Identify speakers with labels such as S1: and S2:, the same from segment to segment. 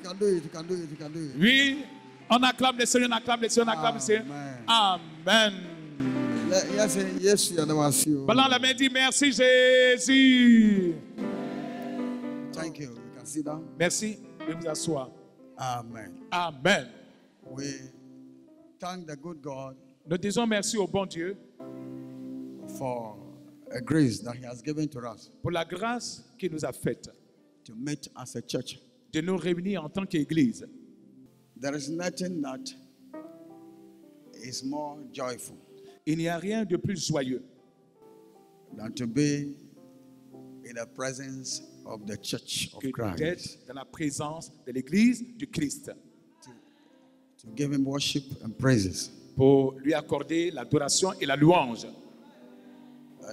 S1: can do it, you can do it, you can do it.
S2: Oui, on acclame le Seigneur, on acclame le Seigneur, on acclame le Seigneur. Amen.
S1: Yes, yes, you are you.
S2: Ballons la main, dit merci Jésus.
S1: Thank you. You can sit down.
S2: Merci de vous asseoir.
S1: Amen.
S2: Amen.
S1: We thank the good God
S2: Nous disons merci au bon Dieu
S1: for a grace that He has given to us
S2: pour la grâce qu'il nous a faite
S1: to meet as a church.
S2: de nous réunir en tant qu'Église.
S1: There is nothing that is more joyful
S2: Il n'y a rien de plus joyeux
S1: than to be in the presence of the church of
S2: que
S1: Christ,
S2: d'être dans la présence de l'Église du Christ
S1: to give Him worship and praises.
S2: pour lui accorder l'adoration et la louange.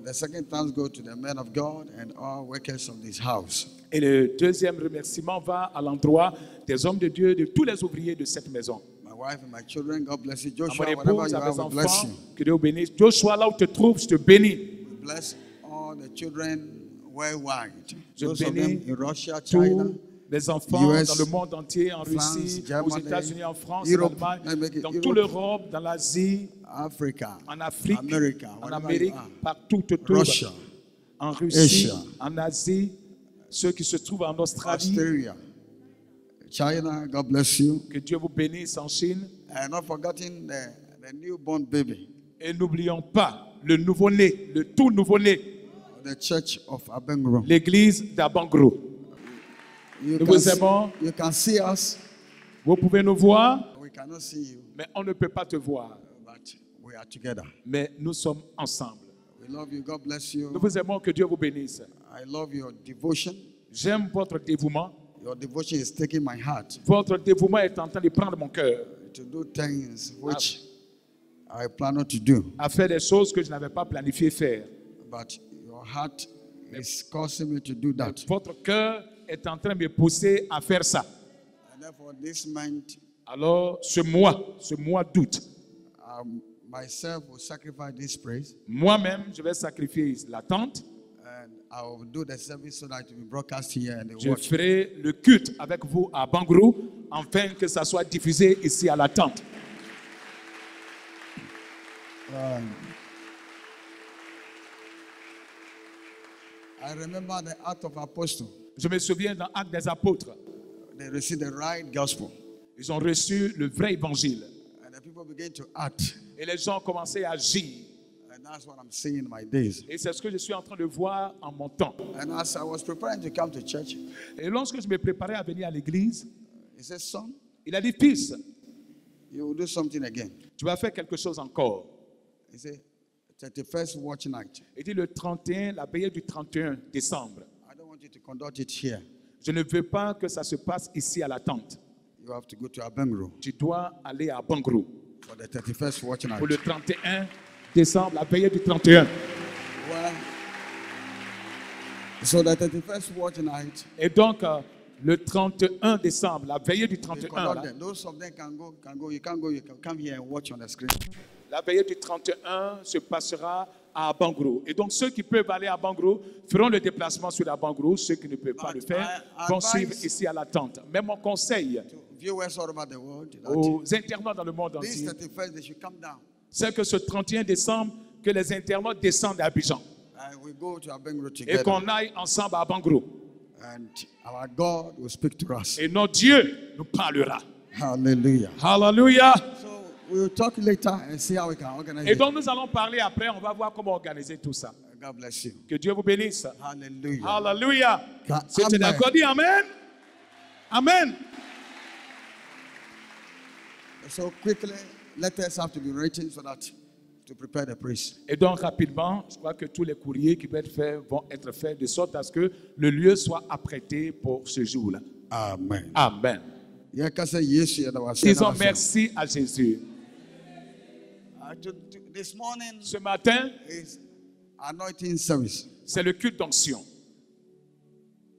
S1: The second thanks go to the men of God and all workers of this house.
S2: Et le deuxième remerciement va à l'endroit des hommes de Dieu, de tous les ouvriers de cette maison.
S1: My wife and my children, God bless you.
S2: À
S1: Joshua,
S2: mon
S1: whatever
S2: épouse,
S1: you
S2: à mes
S1: have, we bless
S2: enfants,
S1: you.
S2: que Dieu vous bénisse. Joshua, là où tu te trouves, je te bénis.
S1: We bless all the children worldwide.
S2: Je
S1: Those of
S2: bénis
S1: them in Russia, China,
S2: Tous les enfants
S1: US,
S2: dans le monde entier, en
S1: France,
S2: Russie, aux
S1: Germany,
S2: États-Unis, en France,
S1: Europe,
S2: en Allemagne, dans
S1: Europe,
S2: toute l'Europe, dans l'Asie,
S1: Africa,
S2: en Afrique,
S1: America,
S2: en
S1: wherever
S2: Amérique,
S1: you are.
S2: partout autour,
S1: Russia,
S2: en Russie,
S1: Asia,
S2: en Asie, ceux qui se trouvent en Australie.
S1: Australia, China, God bless you.
S2: Que Dieu vous bénisse en Chine.
S1: And not forgetting the newborn baby,
S2: Et n'oublions pas le nouveau-né, le tout nouveau-né,
S1: the church of Abengro.
S2: l'église d'Abangro.
S1: You
S2: Nous
S1: can
S2: vous aimons.
S1: you can see us,
S2: Vous pouvez nous voir,
S1: we cannot see you,
S2: mais on ne peut pas te voir.
S1: but we are together.
S2: Mais nous sommes ensemble.
S1: We love you, God bless you.
S2: Nous vous aimons, que Dieu vous bénisse.
S1: I love your devotion.
S2: J'aime votre dévouement.
S1: Your devotion is taking my heart
S2: Votre dévouement est en train de prendre mon cœur
S1: to do things which I plan not to do.
S2: à faire des choses que je n'avais pas planifié faire.
S1: But your heart is causing me to do that.
S2: Votre cœur est en train de me pousser à faire ça.
S1: And therefore, this month,
S2: Alors, ce mois d'août,
S1: myself will sacrifice this praise,
S2: moi-même, je vais sacrifier l'attente.
S1: and I will do the service so that it will be broadcast here and they
S2: Je
S1: watch.
S2: ferai le culte avec vous à Bangrou, afin que ça soit diffusé ici à la tente.
S1: I remember the Act of Apostle.
S2: Je me souviens dans Actes des Apôtres,
S1: They received the right gospel,
S2: ils ont reçu le vrai évangile.
S1: and the people began to act.
S2: Et les gens ont commencé à agir.
S1: And that's what I'm seeing in my days.
S2: Et c'est ce que je suis en train de voir en mon temps.
S1: And as I was preparing to come to church,
S2: Et lorsque je me préparais à venir à l'église,
S1: he said, son,
S2: il a dit, fils,
S1: you will do something again.
S2: tu vas faire quelque chose encore.
S1: He said, 31st watch night.
S2: Il dit le 31, la veillée du 31 décembre.
S1: I don't want you to conduct it here.
S2: Je ne veux pas que ça se passe ici à la tente.
S1: You have to go to Abengro
S2: Tu dois aller à Bangrou
S1: for the 31st watch night.
S2: pour le 31 décembre, la veillée du 31.
S1: Well, so the 31st watch night,
S2: Et donc, le 31 décembre, la veillée du
S1: they
S2: 31,
S1: conduct
S2: là,
S1: them. Those of them can go, can go. You can't go. You can come here and watch on the screen.
S2: la veillée du 31 se passera à Bangrou. Et donc, ceux qui peuvent aller à Bangrou feront le déplacement sur la Bangrou. Ceux qui ne peuvent pas le faire vont suivre ici à la tente. Mais mon conseil
S1: To viewers all over the world, that
S2: aux internautes dans le monde
S1: this
S2: entier,
S1: 31st they should come down.
S2: c'est que ce 31 décembre, que les internautes descendent à Abidjan
S1: And we go to Abengro
S2: et
S1: together.
S2: qu'on aille ensemble à Bangrou.
S1: And our God will speak to us.
S2: Et notre Dieu nous parlera.
S1: Hallelujah.
S2: Hallelujah.
S1: So we will talk later and see how we can organize
S2: Et
S1: it.
S2: donc, nous allons parler après. On va voir comment organiser tout ça.
S1: God bless you.
S2: Que Dieu vous bénisse.
S1: Hallelujah.
S2: Hallelujah.
S1: Amen.
S2: Si tu es d'accord, dis Amen. Amen.
S1: So quickly, letters have to be written so that to prepare the praise.
S2: Et donc, rapidement, je crois que tous les courriers qui vont être faits vont être faits de sorte à ce que le lieu soit apprêté pour ce jour-là.
S1: Amen.
S2: Amen.
S1: Disons
S2: Disons merci à Jésus.
S1: This morning
S2: Ce matin,
S1: is anointing service.
S2: c'est le culte d'onction.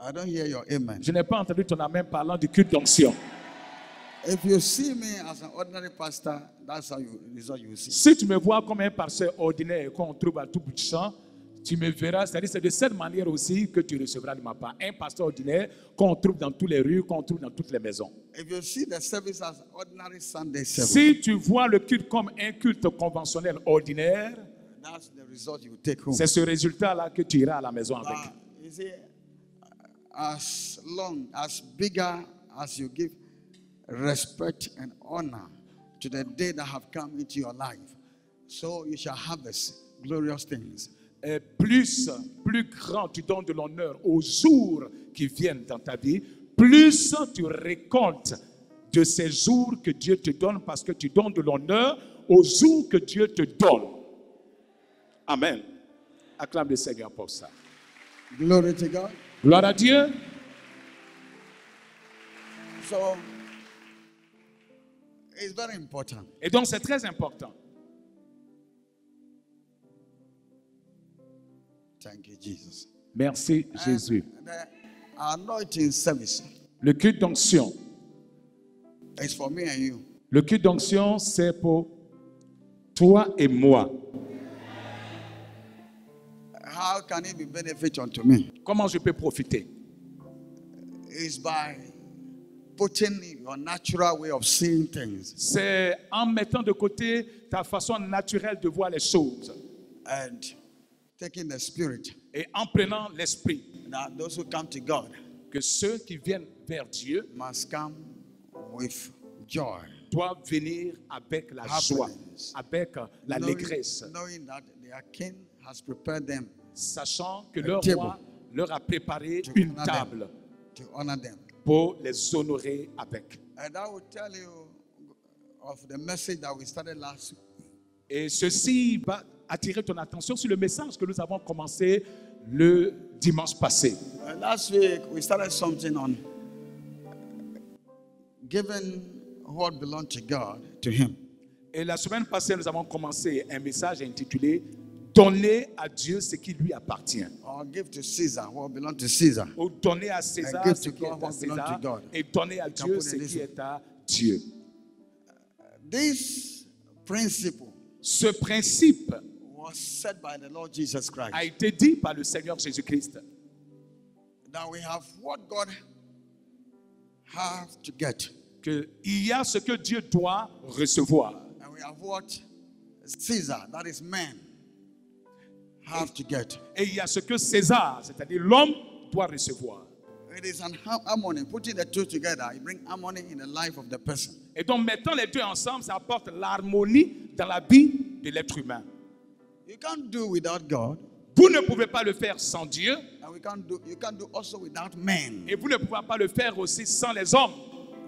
S1: I don't hear your amen.
S2: Je n'ai pas entendu ton amen parlant du culte d'onction.
S1: If you see me as an ordinary pastor, that's how you see.
S2: Si tu me vois comme un pasteur ordinaire qu'on trouve à tout bout de champ, Tu me verras, c'est-à-dire c'est de cette manière aussi que tu recevras de ma part un pasteur ordinaire qu'on trouve dans toutes les rues, qu'on trouve dans toutes les maisons.
S1: If you see the service as ordinary Sunday service,
S2: Si tu vois le culte comme un culte conventionnel ordinaire,
S1: that's the result you take home.
S2: c'est ce résultat-là que tu iras à la maison avec.
S1: But you see, as long, as bigger as you give respect and honor to the day that have come into your life, so you shall harvest glorious things.
S2: Et plus grand tu donnes de l'honneur aux jours qui viennent dans ta vie, plus tu récoltes de ces jours que Dieu te donne parce que tu donnes de l'honneur aux jours que Dieu te donne. Amen. Acclame le Seigneur pour ça.
S1: Glory to God.
S2: Gloire à Dieu.
S1: So, it's very important.
S2: Et donc c'est très important.
S1: Thank you, Jesus.
S2: Merci Jésus.
S1: The anointing service
S2: Le culte d'onction.
S1: is for me and you.
S2: Le culte d'onction, c'est pour toi et moi.
S1: How can it be benefit unto me?
S2: Comment je peux profiter?
S1: Is by putting your natural way of seeing things
S2: C'est en mettant de côté ta façon naturelle de voir les choses
S1: and taking the spirit
S2: et en prenant l'esprit
S1: that those who come to God
S2: que ceux qui viennent vers Dieu
S1: must come with joy,
S2: doivent venir avec la joie, avec l'allégresse,
S1: knowing that their king has prepared them
S2: sachant que leur
S1: table
S2: roi leur a préparé
S1: to
S2: une
S1: honor
S2: table
S1: them, to honor them.
S2: pour les honorer avec.
S1: And I will tell you of the message that we started last week.
S2: Et ceci va attirer ton attention sur le message que nous avons commencé le dimanche passé.
S1: Last week we started something on giving what belongs to God to Him.
S2: Et la semaine passée, nous avons commencé un message intitulé « Donner à Dieu ce qui lui appartient ».
S1: Or give to Caesar what belongs to Caesar.
S2: Ou donner à César
S1: And give
S2: ce
S1: to
S2: qui est
S1: God
S2: à
S1: what belongs
S2: César
S1: to God.
S2: et donner à Dieu
S1: put
S2: ce
S1: it this
S2: qui
S1: way.
S2: est à Dieu.
S1: This principle
S2: Ce principe
S1: was set by the Lord Jesus Christ.
S2: a été dit par le Seigneur Jésus-Christ.
S1: That we have what God have to get.
S2: Qu'il y a ce que Dieu doit recevoir.
S1: And we have what Caesar, that is man, have to get.
S2: Et il y a ce que César, c'est-à-dire l'homme, doit recevoir.
S1: It is an harmony. Putting the two together, it brings harmony in the life of the person.
S2: Et donc, mettant les deux ensemble, ça apporte l'harmonie dans la vie de l'être humain.
S1: You can't do without God,
S2: Vous ne pouvez pas le faire sans Dieu.
S1: and you can't do also without men.
S2: Et vous ne pouvez pas le faire aussi sans les hommes.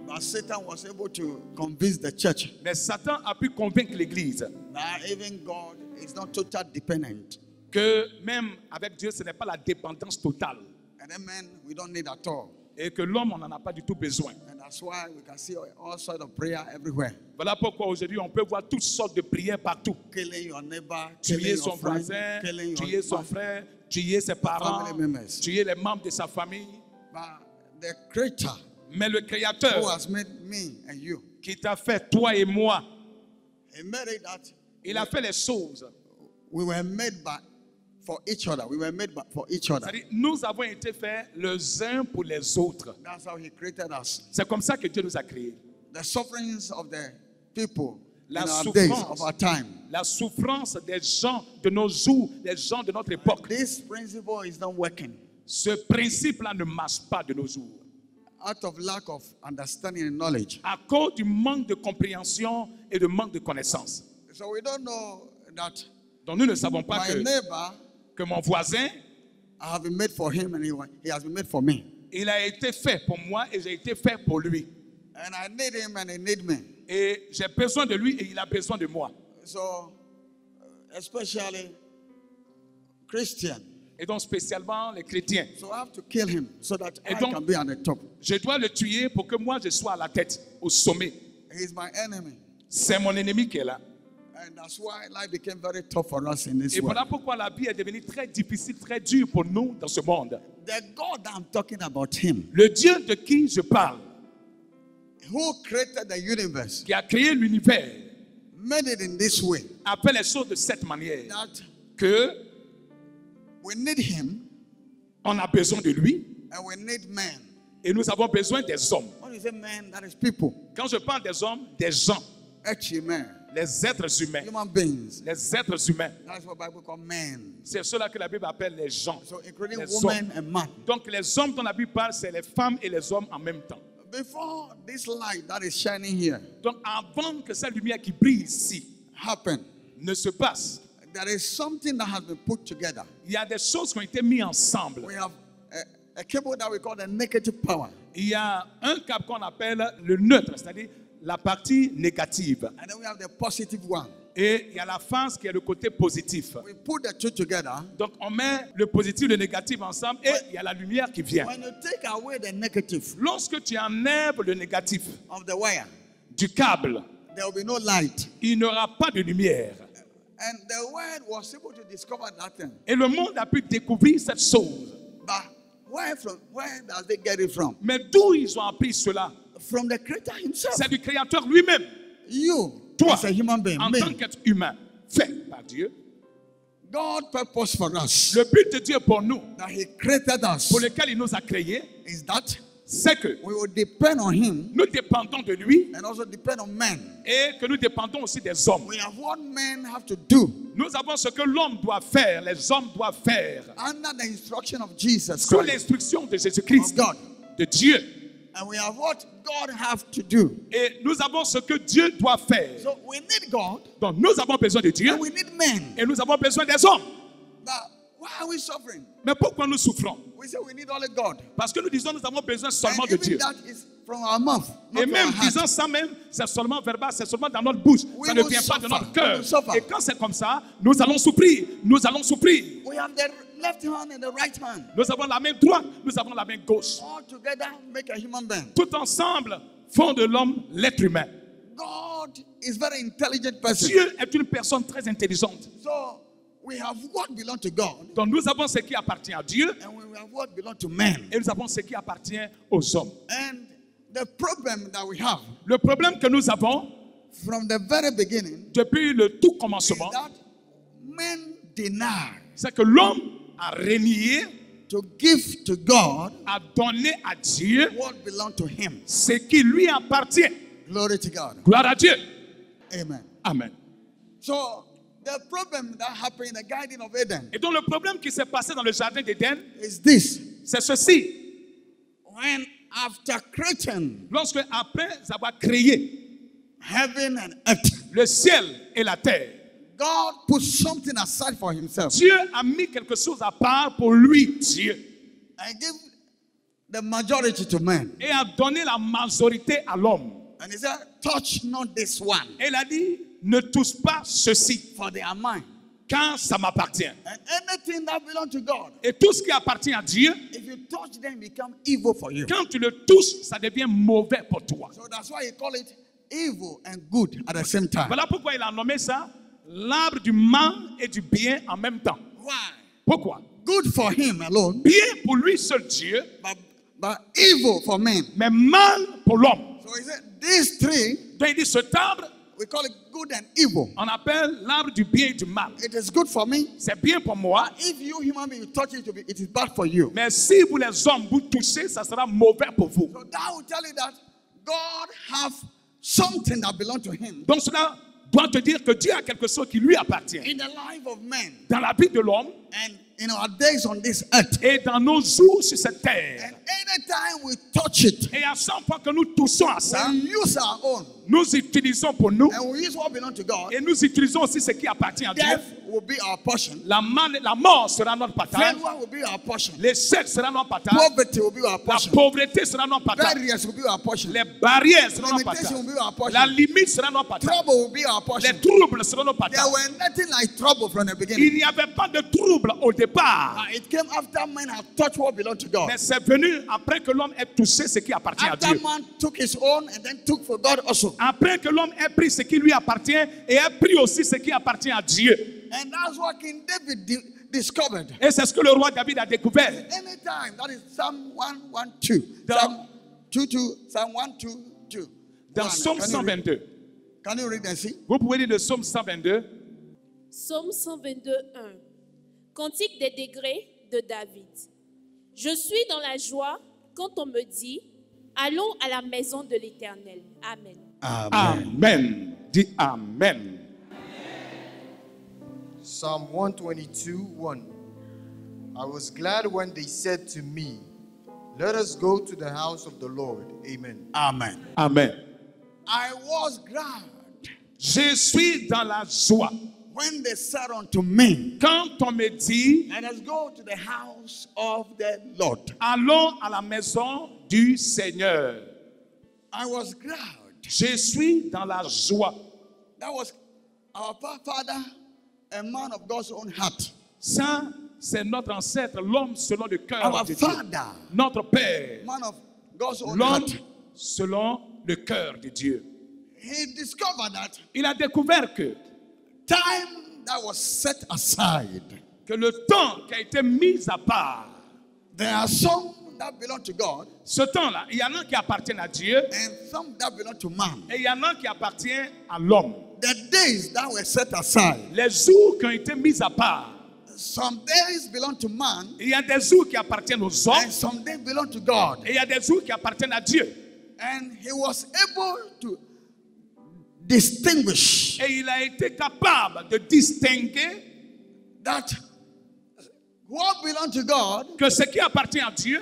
S1: But Satan was able to convince the church
S2: Mais Satan a pu convaincre l'Église
S1: that even God is not totally dependent.
S2: que même avec Dieu, ce n'est pas la dépendance totale.
S1: And then men, we don't need at all.
S2: Et que l'homme, on n'en a pas du tout besoin.
S1: And that's why we can see all sorts of prayer everywhere.
S2: Voilà pourquoi aujourd'hui, on peut voir toutes sortes de prières partout.
S1: Killing your neighbor,
S2: Tuer
S1: killing
S2: son
S1: your friend,
S2: voisin,
S1: killing
S2: tuer
S1: your
S2: son frère, tuer ses parents,
S1: family members.
S2: tuer les members de sa famille.
S1: But the Creator
S2: Mais le Créateur
S1: who has made me and you,
S2: qui t'a fait, toi et moi,
S1: He made it that
S2: il a fait les choses.
S1: we were made for each other. We were made for each other.
S2: C'est-à-dire, nous avons été faits les uns pour les autres.
S1: That's how He created us.
S2: C'est comme ça que Dieu nous a créés.
S1: The sufferings of the people
S2: La
S1: in our days,
S2: souffrance.
S1: of our time.
S2: La souffrance des gens de nos jours, des gens de notre époque.
S1: This principle is not working
S2: Ce principe-là ne marche pas de nos jours.
S1: out of lack of understanding and knowledge.
S2: À cause du manque de compréhension et de manque de connaissance.
S1: So we don't know that
S2: Donc nous ne savons pas
S1: my
S2: que
S1: neighbor,
S2: mon voisin,
S1: I have been made for him and he has been made for me.
S2: il a été fait pour moi et j'ai été fait pour lui.
S1: And I need him and he needs me.
S2: Et j'ai besoin de lui et il a besoin de moi.
S1: So, especially Christian.
S2: Et donc spécialement les chrétiens.
S1: So I have to kill him so that
S2: Et
S1: I
S2: donc-
S1: can be at the top.
S2: Je dois le tuer pour que moi je sois à la tête, au sommet.
S1: He's my enemy.
S2: C'est mon ennemi qui est là.
S1: And that's why life became very tough for us in this
S2: Et
S1: world.
S2: voilà pourquoi la vie est devenue très difficile, très dure pour nous dans ce monde.
S1: The God I'm talking about, him,
S2: Le Dieu de qui je parle,
S1: who created the universe,
S2: qui a créé l'univers,
S1: made it in this way
S2: a fait les choses de cette manière
S1: that
S2: que
S1: We need him
S2: On a besoin de lui.
S1: and we need men.
S2: Et nous avons besoin des hommes.
S1: When you say men, that is people.
S2: Quand je parle des hommes, des gens.
S1: Men.
S2: Les êtres humains.
S1: Human beings.
S2: Les êtres humains.
S1: That's what Bible call men.
S2: C'est ceux-là que la Bible appelle les gens.
S1: So including
S2: Les
S1: women
S2: hommes.
S1: and man.
S2: Donc les hommes dont la Bible parle, c'est les femmes et les hommes en même temps.
S1: Before this light that is shining here
S2: Donc avant que cette lumière qui brille ici
S1: happen,
S2: ne se passe,
S1: there is something that has been put together.
S2: il y a des choses qui ont été mises ensemble.
S1: We have a cable that we call the negative power.
S2: Il y a un câble qu'on appelle le neutre, c'est-à-dire la partie négative.
S1: And then we have the positive one.
S2: Et il y a la face qui est le côté positif.
S1: We put the two together.
S2: Donc on met le positif et le négatif ensemble et il y a la lumière qui vient.
S1: When you take away the negative
S2: Lorsque tu enlèves le négatif
S1: of the wire,
S2: du câble,
S1: there will be no light.
S2: il n'y aura pas de lumière.
S1: And the word was able to discover that thing.
S2: Et le monde a pu découvrir cette chose.
S1: But where does they get it from?
S2: Mais d'où ils ont appris cela?
S1: From the Creator himself.
S2: C'est du Créateur lui-même.
S1: You,
S2: Toi,
S1: as a human being,
S2: en
S1: me,
S2: tant qu'être humain, fait par Dieu.
S1: God purpose for us,
S2: Le but de Dieu pour nous,
S1: that He created us,
S2: pour lequel il nous a créés,
S1: is that
S2: c'est que
S1: we will depend on Him
S2: nous dépendons de lui
S1: and also depend on men.
S2: et que nous dépendons aussi des hommes.
S1: We have what men have to do
S2: Nous avons ce que l'homme doit faire, les hommes doivent faire,
S1: under the instruction of Jesus
S2: sous
S1: Christ,
S2: l'instruction de Jésus-Christ,
S1: of God.
S2: de Dieu.
S1: And we have what God have to do.
S2: Et nous avons ce que Dieu doit faire.
S1: So we need God
S2: Donc nous avons besoin de Dieu
S1: and we need men.
S2: et nous avons besoin des hommes.
S1: But why are we suffering?
S2: Mais pourquoi nous souffrons?
S1: We say we need only God.
S2: Parce que nous disons nous avons besoin seulement
S1: And
S2: de
S1: even
S2: Dieu.
S1: that is from our mouth, not
S2: Et
S1: from
S2: même
S1: our heart.
S2: disant ça même, c'est seulement verbal, c'est seulement dans notre bouche.
S1: We
S2: Ça ne
S1: will
S2: vient pas de
S1: suffer.
S2: notre
S1: We
S2: cœur.
S1: will suffer.
S2: Et quand c'est comme ça, nous allons souffrir. Nous allons souffrir.
S1: We have the left hand and the right hand.
S2: Nous avons la main droite, nous avons la main gauche.
S1: All together make a human being.
S2: Tout ensemble font de l'homme l'être humain.
S1: God is very intelligent person.
S2: Dieu est une personne très intelligente.
S1: So we have what belong to God
S2: Donc nous avons ce qui appartient à Dieu
S1: and we have what belong to men.
S2: et nous avons ce qui appartient aux hommes.
S1: And the problem that we have
S2: Le problème que nous avons
S1: from the very beginning
S2: depuis le tout
S1: is
S2: commencement,
S1: that men deny
S2: c'est que l'homme a renié,
S1: to give to God
S2: a donné à Dieu
S1: what belong to him.
S2: ce qui lui appartient.
S1: Glory to God.
S2: Gloire à Dieu.
S1: Amen.
S2: Amen.
S1: So the problem that happened in the Garden of Eden
S2: Et donc le problème qui s'est passé dans le jardin d'Éden,
S1: is this.
S2: c'est ceci.
S1: When after creating
S2: Lorsque après avoir créé
S1: heaven and earth,
S2: le ciel et la terre,
S1: God put something aside for himself
S2: Dieu a mis quelque chose à part pour lui, Dieu,
S1: and give the majority to men.
S2: et a donné la majorité à l'homme.
S1: And he said, touch not this one,
S2: Et il a dit, ne touche pas ceci,
S1: for they are mine.
S2: car ça m'appartient.
S1: And anything that belongs to God,
S2: Et tout ce qui appartient à Dieu,
S1: if you touch them, become evil for you.
S2: quand tu le touches, ça devient mauvais pour toi.
S1: So that's why he call it evil and good at the same time.
S2: Voilà pourquoi il a nommé ça l'arbre du mal et du bien en même temps.
S1: Why?
S2: Pourquoi?
S1: Good for him alone,
S2: Bien pour lui seul Dieu,
S1: but evil for men.
S2: mais mal pour l'homme.
S1: So he said, these three,
S2: Donc il dit, cet arbre,
S1: we call it good and evil.
S2: on appelle l'arbre du bien et du mal.
S1: It is good for me.
S2: C'est bien pour moi,
S1: If you human being you touch it, it is bad for you.
S2: mais si vous les hommes vous touchez, ça sera mauvais pour vous.
S1: So that will tell you that God have something that belongs to him
S2: Donc cela doit te dire que Dieu a quelque chose qui lui appartient.
S1: in the life of men
S2: Dans la vie de l'homme
S1: and in our days on this earth.
S2: et dans nos jours sur cette terre.
S1: And anytime we touch it,
S2: Et à chaque fois que nous touchons à ça,
S1: we use our own
S2: nous utilisons pour nous
S1: and we use what belongs to God.
S2: et nous utilisons aussi ce qui appartient à Dieu.
S1: Death will be our portion.
S2: La mort sera notre partage.
S1: Failure will be our portion.
S2: L'échec sera notre partage.
S1: Poverty will be our
S2: La
S1: portion.
S2: pauvreté sera notre partage.
S1: Barriers will be our portion.
S2: Les barrières seront notre partage.
S1: Limitation will be our portion.
S2: La limite sera notre partage.
S1: Trouble will be our portion.
S2: Les troubles seront notre
S1: There
S2: partage.
S1: were nothing like trouble from the beginning.
S2: Il n'y avait pas de trouble au départ.
S1: It came after man had touched what belonged to God.
S2: Mais c'est venu après que l'homme ait touché ce qui appartient à
S1: After
S2: Dieu.
S1: man took his own and then took for God also.
S2: Après que l'homme ait pris ce qui lui appartient et ait pris aussi ce qui appartient à Dieu.
S1: And that's what King David discovered.
S2: Et c'est ce que le roi David a découvert.
S1: Anytime, that is Psalm 112.
S2: Dans-
S1: Psalm 22, Psalm 122.
S2: Dans Psaume 122.
S1: Can you read and see?
S2: Vous pouvez lire le Psaume 122.
S3: Psaume 122, 1. Cantique des degrés de David. Je suis dans la joie quand on me dit, allons à la maison de l'Éternel. Amen.
S1: Amen.
S2: Amen. Dis Amen.
S4: Psalm 122:1. I was glad when they said to me, let us go to the house of the Lord. Amen.
S1: Amen.
S2: Amen.
S1: I was glad
S2: Je suis dans la joie
S1: when they said unto me,
S2: quand on me dit,
S1: let us go to the house of the Lord.
S2: allons à la maison du Seigneur.
S1: I was glad.
S2: Je suis dans la joie.
S1: That was our father, a man of God's own heart.
S2: Ça, c'est notre ancêtre, l'homme selon le cœur
S1: Our
S2: de Dieu.
S1: father,
S2: Notre Père,
S1: man of God's own
S2: l'homme
S1: heart.
S2: selon le cœur de Dieu.
S1: He discovered that
S2: Il a découvert que
S1: time that was set aside,
S2: le temps qui a été mis à part,
S1: there are some that belong to God
S2: ce temps-là, il y en a qui appartiennent à Dieu
S1: and some that belong to man.
S2: et il y en a qui appartiennent à l'homme.
S1: The days that were set aside,
S2: Les jours qui ont été mis à part,
S1: some days belong to man
S2: il y a des jours qui appartiennent aux hommes
S1: and some days belong to God.
S2: et il y a des jours qui appartiennent à Dieu.
S1: And he was able to distinguish
S2: Et il a été capable de distinguer
S1: that what belongs to God
S2: que ce qui appartient à Dieu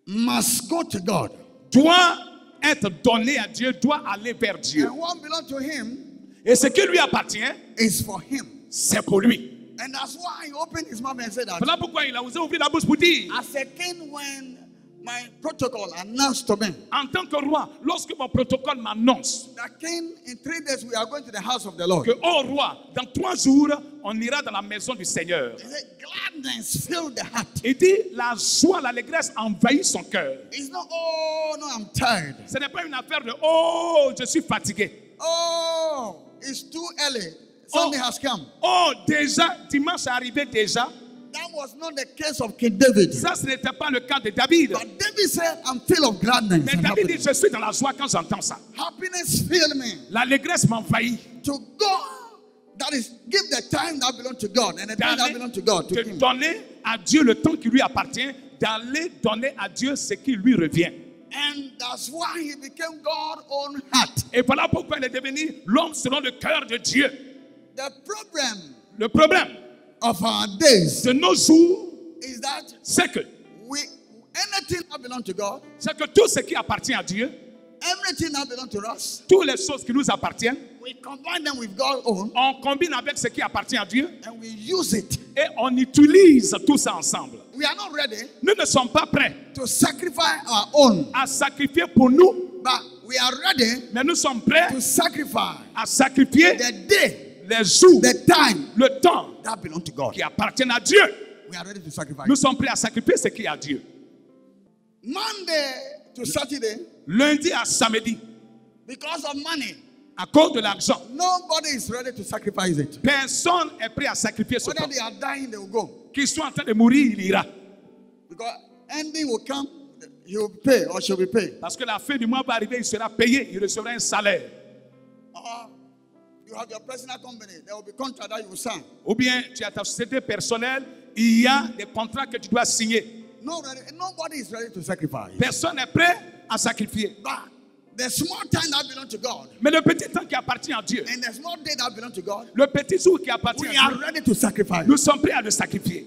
S1: must go to God,
S2: doit être donné à Dieu, doit aller vers Dieu.
S1: and what belongs to him
S2: Et ce qui lui appartient,
S1: is for him.
S2: c'est pour lui.
S1: And that's why he opened his mouth and said that
S2: Voilà pourquoi il a osé ouvrir la bouche pour dire,
S1: as a king, when my protocol announced to me,
S2: en tant que roi, lorsque mon protocole m'annonce
S1: that king, in 3 days we are going to the house of the Lord.
S2: que, oh roi, dans 3 jours, on ira dans la maison du Seigneur.
S1: He said, gladness filled the heart.
S2: Il dit, la joie, l'allégresse envahit son cœur.
S1: It's not, oh no, I'm tired.
S2: Ce n'est pas une affaire de, oh, je suis fatigué.
S1: Oh, it's too early. Sunday has come.
S2: Oh, déjà, dimanche est arrivé déjà.
S1: That was not the case of King David.
S2: Ça, ce n'était pas le cas de David.
S1: But David said, I'm full of gladness.
S2: Mais
S1: And
S2: David dit,
S1: happiness.
S2: je suis dans la joie quand j'entends ça.
S1: Happiness filled me.
S2: L'allégresse m'envahit.
S1: To God, that is, give the time that belongs to God and the time that belongs to God to
S2: De
S1: him.
S2: donner à Dieu le temps qui lui appartient, d'aller donner à Dieu ce qui lui revient.
S1: And that's why he became God's own heart.
S2: Et voilà pourquoi il est devenu l'homme selon le cœur de Dieu.
S1: The problem
S2: Le problème
S1: of our days
S2: de nos jours,
S1: is that
S2: c'est que
S1: anything that belongs to God,
S2: tout ce qui appartient à Dieu,
S1: everything that belongs to us,
S2: toutes les choses qui nous appartiennent,
S1: we combine them with God's own
S2: on combine avec ce qui appartient à Dieu
S1: and we use it.
S2: et on utilise tout ça ensemble.
S1: We are not ready
S2: Nous ne sommes pas prêts
S1: to sacrifice our own,
S2: à sacrifier pour nous,
S1: but we are ready
S2: mais nous sommes prêts
S1: to sacrifice
S2: à sacrifier
S1: the day,
S2: les jours,
S1: the time
S2: le temps
S1: that belongs to God.
S2: qui appartiennent à Dieu.
S1: We are ready to sacrifice.
S2: Nous sommes prêts à sacrifier ce qui est à Dieu.
S1: Monday to Saturday,
S2: Lundi à samedi,
S1: because of money,
S2: à cause de l'argent,
S1: nobody is ready to sacrifice it.
S2: personne n'est prêt à sacrifier ce
S1: Whether
S2: temps.
S1: they are dying, they will go.
S2: Qu'ils soient en train de mourir, il ira.
S1: Because ending will come, he will pay or she will pay.
S2: Parce que la fin du mois va arriver, il sera payé, il recevra un salaire.
S1: Or you have your personal company, there will be contract that you will sign.
S2: Ou bien tu as ta société personnelle, il y a des contrats que tu dois signer.
S1: Nobody is ready to sacrifice.
S2: Personne n'est prêt à sacrifier.
S1: But the small time that belongs to God
S2: Mais le petit temps qui appartient à Dieu,
S1: and the small day that belongs to God,
S2: le petit jour qui appartient
S1: we
S2: à
S1: are
S2: Dieu,
S1: ready to sacrifice.
S2: nous sommes prêts à le sacrifier.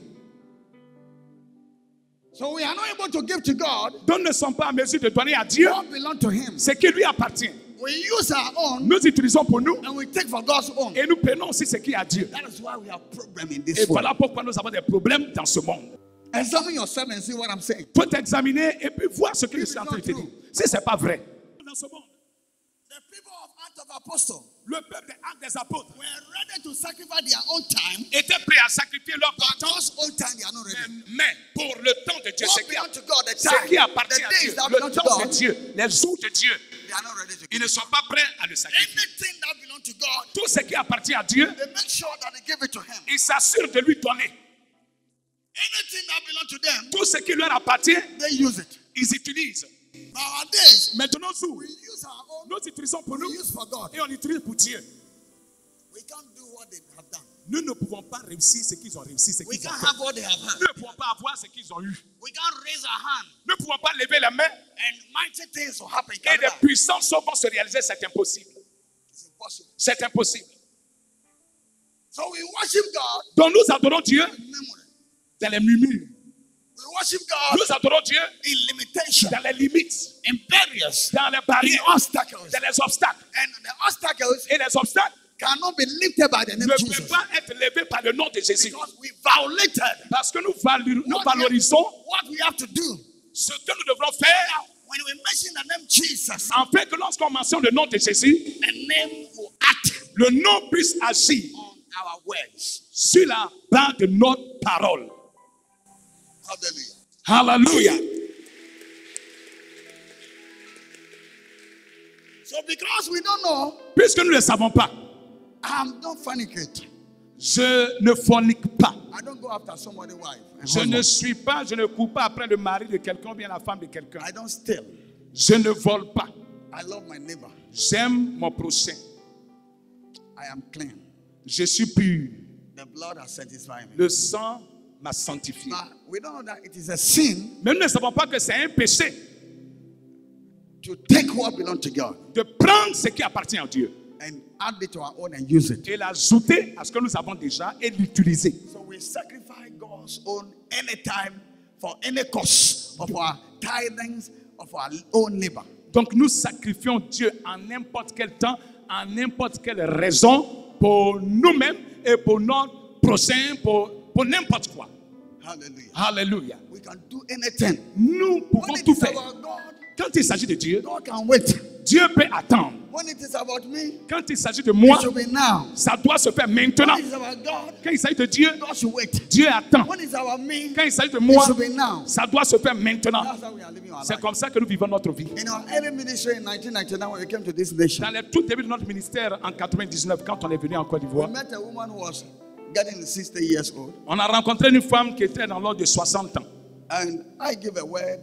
S1: So we are not able to give to God
S2: Donc nous ne sommes pas en mesure de donner à Dieu
S1: what belongs to Him.
S2: ce qui lui appartient.
S1: We use our own
S2: Nous utilisons pour nous
S1: and we take for God's own.
S2: et nous prenons aussi ce qui est à Dieu.
S1: That is why we have problems in
S2: Et
S1: this world.
S2: voilà pourquoi nous avons des problèmes dans ce monde.
S1: Examine yourself and see what I'm saying.
S2: Il faut t'examiner et puis voir ce que je suis en train de te dire. Si ce n'est pas vrai. Dans ce monde,
S1: The people of Acts of Apostles
S2: le peuple des actes des apôtres
S1: were ready to sacrifice their own time,
S2: était prêt à sacrifier leur
S1: but
S2: temps.
S1: God's own time they are not ready.
S2: Mais pour le temps de Dieu,
S1: What
S2: ce
S1: belongs to God, the
S2: ce
S1: time,
S2: qui appartient
S1: the
S2: à
S1: days
S2: Dieu,
S1: that
S2: le
S1: belong to
S2: temps de
S1: God,
S2: Dieu, les jours de Dieu,
S1: they are not ready to
S2: ils
S1: give.
S2: ne sont pas prêts à le sacrifier.
S1: Anything that belongs to God,
S2: Tout ce qui appartient à Dieu,
S1: they make sure that they give it to Him.
S2: ils s'assurent de lui donner.
S1: Anything that belongs to them,
S2: Tout ce qui leur appartient,
S1: they use it.
S2: ils utilisent.
S1: Nowadays,
S2: Mais de nos jours,
S1: we use our own,
S2: nous utilisons pour
S1: we
S2: nous
S1: use for God.
S2: et on utilise pour Dieu.
S1: We can't do what they have done.
S2: Nous ne pouvons pas réussir ce qu'ils ont réussi, ce
S1: We
S2: qu'ils ont
S1: can't
S2: fait.
S1: have what they have
S2: Nous
S1: had.
S2: ne pouvons pas avoir ce qu'ils ont eu.
S1: We can't raise our hand
S2: Nous ne pouvons pas lever la main
S1: and mighty things will happen.
S2: et des puissances vont se réaliser. C'est impossible.
S1: It's impossible.
S2: C'est impossible.
S1: So we worship God
S2: Donc nous adorons Dieu
S1: in memory.
S2: dans les murmures.
S1: We worship God
S2: Nous adorons Dieu
S1: in limitation,
S2: dans les limites,
S1: in barriers,
S2: dans les
S1: in
S2: barrières,
S1: obstacles.
S2: dans les obstacles.
S1: And the obstacles
S2: Et les obstacles
S1: cannot be lifted by the
S2: ne
S1: name of
S2: peuvent
S1: Jesus.
S2: pas être levés par le nom de Jésus.
S1: Because we violated
S2: Parce que nous
S1: what
S2: valorisons
S1: what we have to do.
S2: ce que nous devrons faire.
S1: When we mention the name Jesus,
S2: En fait que lorsqu'on mentionne le nom de Jésus,
S1: the name will act
S2: le nom puisse agir
S1: on our words.
S2: sur la base de notre parole.
S1: Hallelujah.
S2: Alléluia.
S1: So because we don't know,
S2: Puisque nous ne le savons pas,
S1: I'm not fornicate.
S2: je ne fornique pas.
S1: I don't go after somebody's wife. and
S2: Je
S1: husband.
S2: ne cours pas après le mari de quelqu'un ou bien la femme de quelqu'un.
S1: I don't steal.
S2: Je ne vole pas.
S1: I love my neighbor.
S2: J'aime mon prochain.
S1: I am clean.
S2: Je suis pur.
S1: The blood has satisfied me.
S2: Le sang m'a sanctifié.
S1: But we don't know that it is a sin
S2: Mais nous ne savons pas que c'est un péché
S1: to take what belongs to God
S2: de prendre ce qui appartient à Dieu
S1: and add it to our own and use it.
S2: et l'ajouter à ce que nous avons déjà et l'utiliser.
S1: So we sacrifice God's own anytime for any cause of our tithings of our own neighbor.
S2: Donc nous sacrifions Dieu en n'importe quel temps, en n'importe quelle raison, pour nous-mêmes et pour notre prochain, pour n'importe quoi.
S1: Hallelujah.
S2: Alléluia.
S1: We can do anything.
S2: Nous
S1: When
S2: pouvons
S1: it
S2: tout
S1: is
S2: faire.
S1: about God,
S2: Quand il s'agit de Dieu,
S1: God can wait.
S2: Dieu peut attendre.
S1: When it is about me,
S2: Quand il s'agit de moi,
S1: it should be now.
S2: ça doit se faire maintenant.
S1: When it is about God,
S2: Quand il s'agit de Dieu,
S1: God should wait.
S2: Dieu attend.
S1: When it's about me,
S2: Quand il s'agit de
S1: it
S2: moi,
S1: should be now.
S2: ça doit se faire maintenant.
S1: That's how we are living our
S2: C'est
S1: life.
S2: comme ça que nous vivons notre vie.
S1: In our early ministry in 1999, when we came to this nation,
S2: Dans les tout débuts de notre ministère en 99, quand on est venu en Côte
S1: we
S2: d'Ivoire,
S1: met a woman who was getting 60 years old.
S2: on a rencontré une femme qui était dans l'ordre de 60 ans.
S1: And I give a word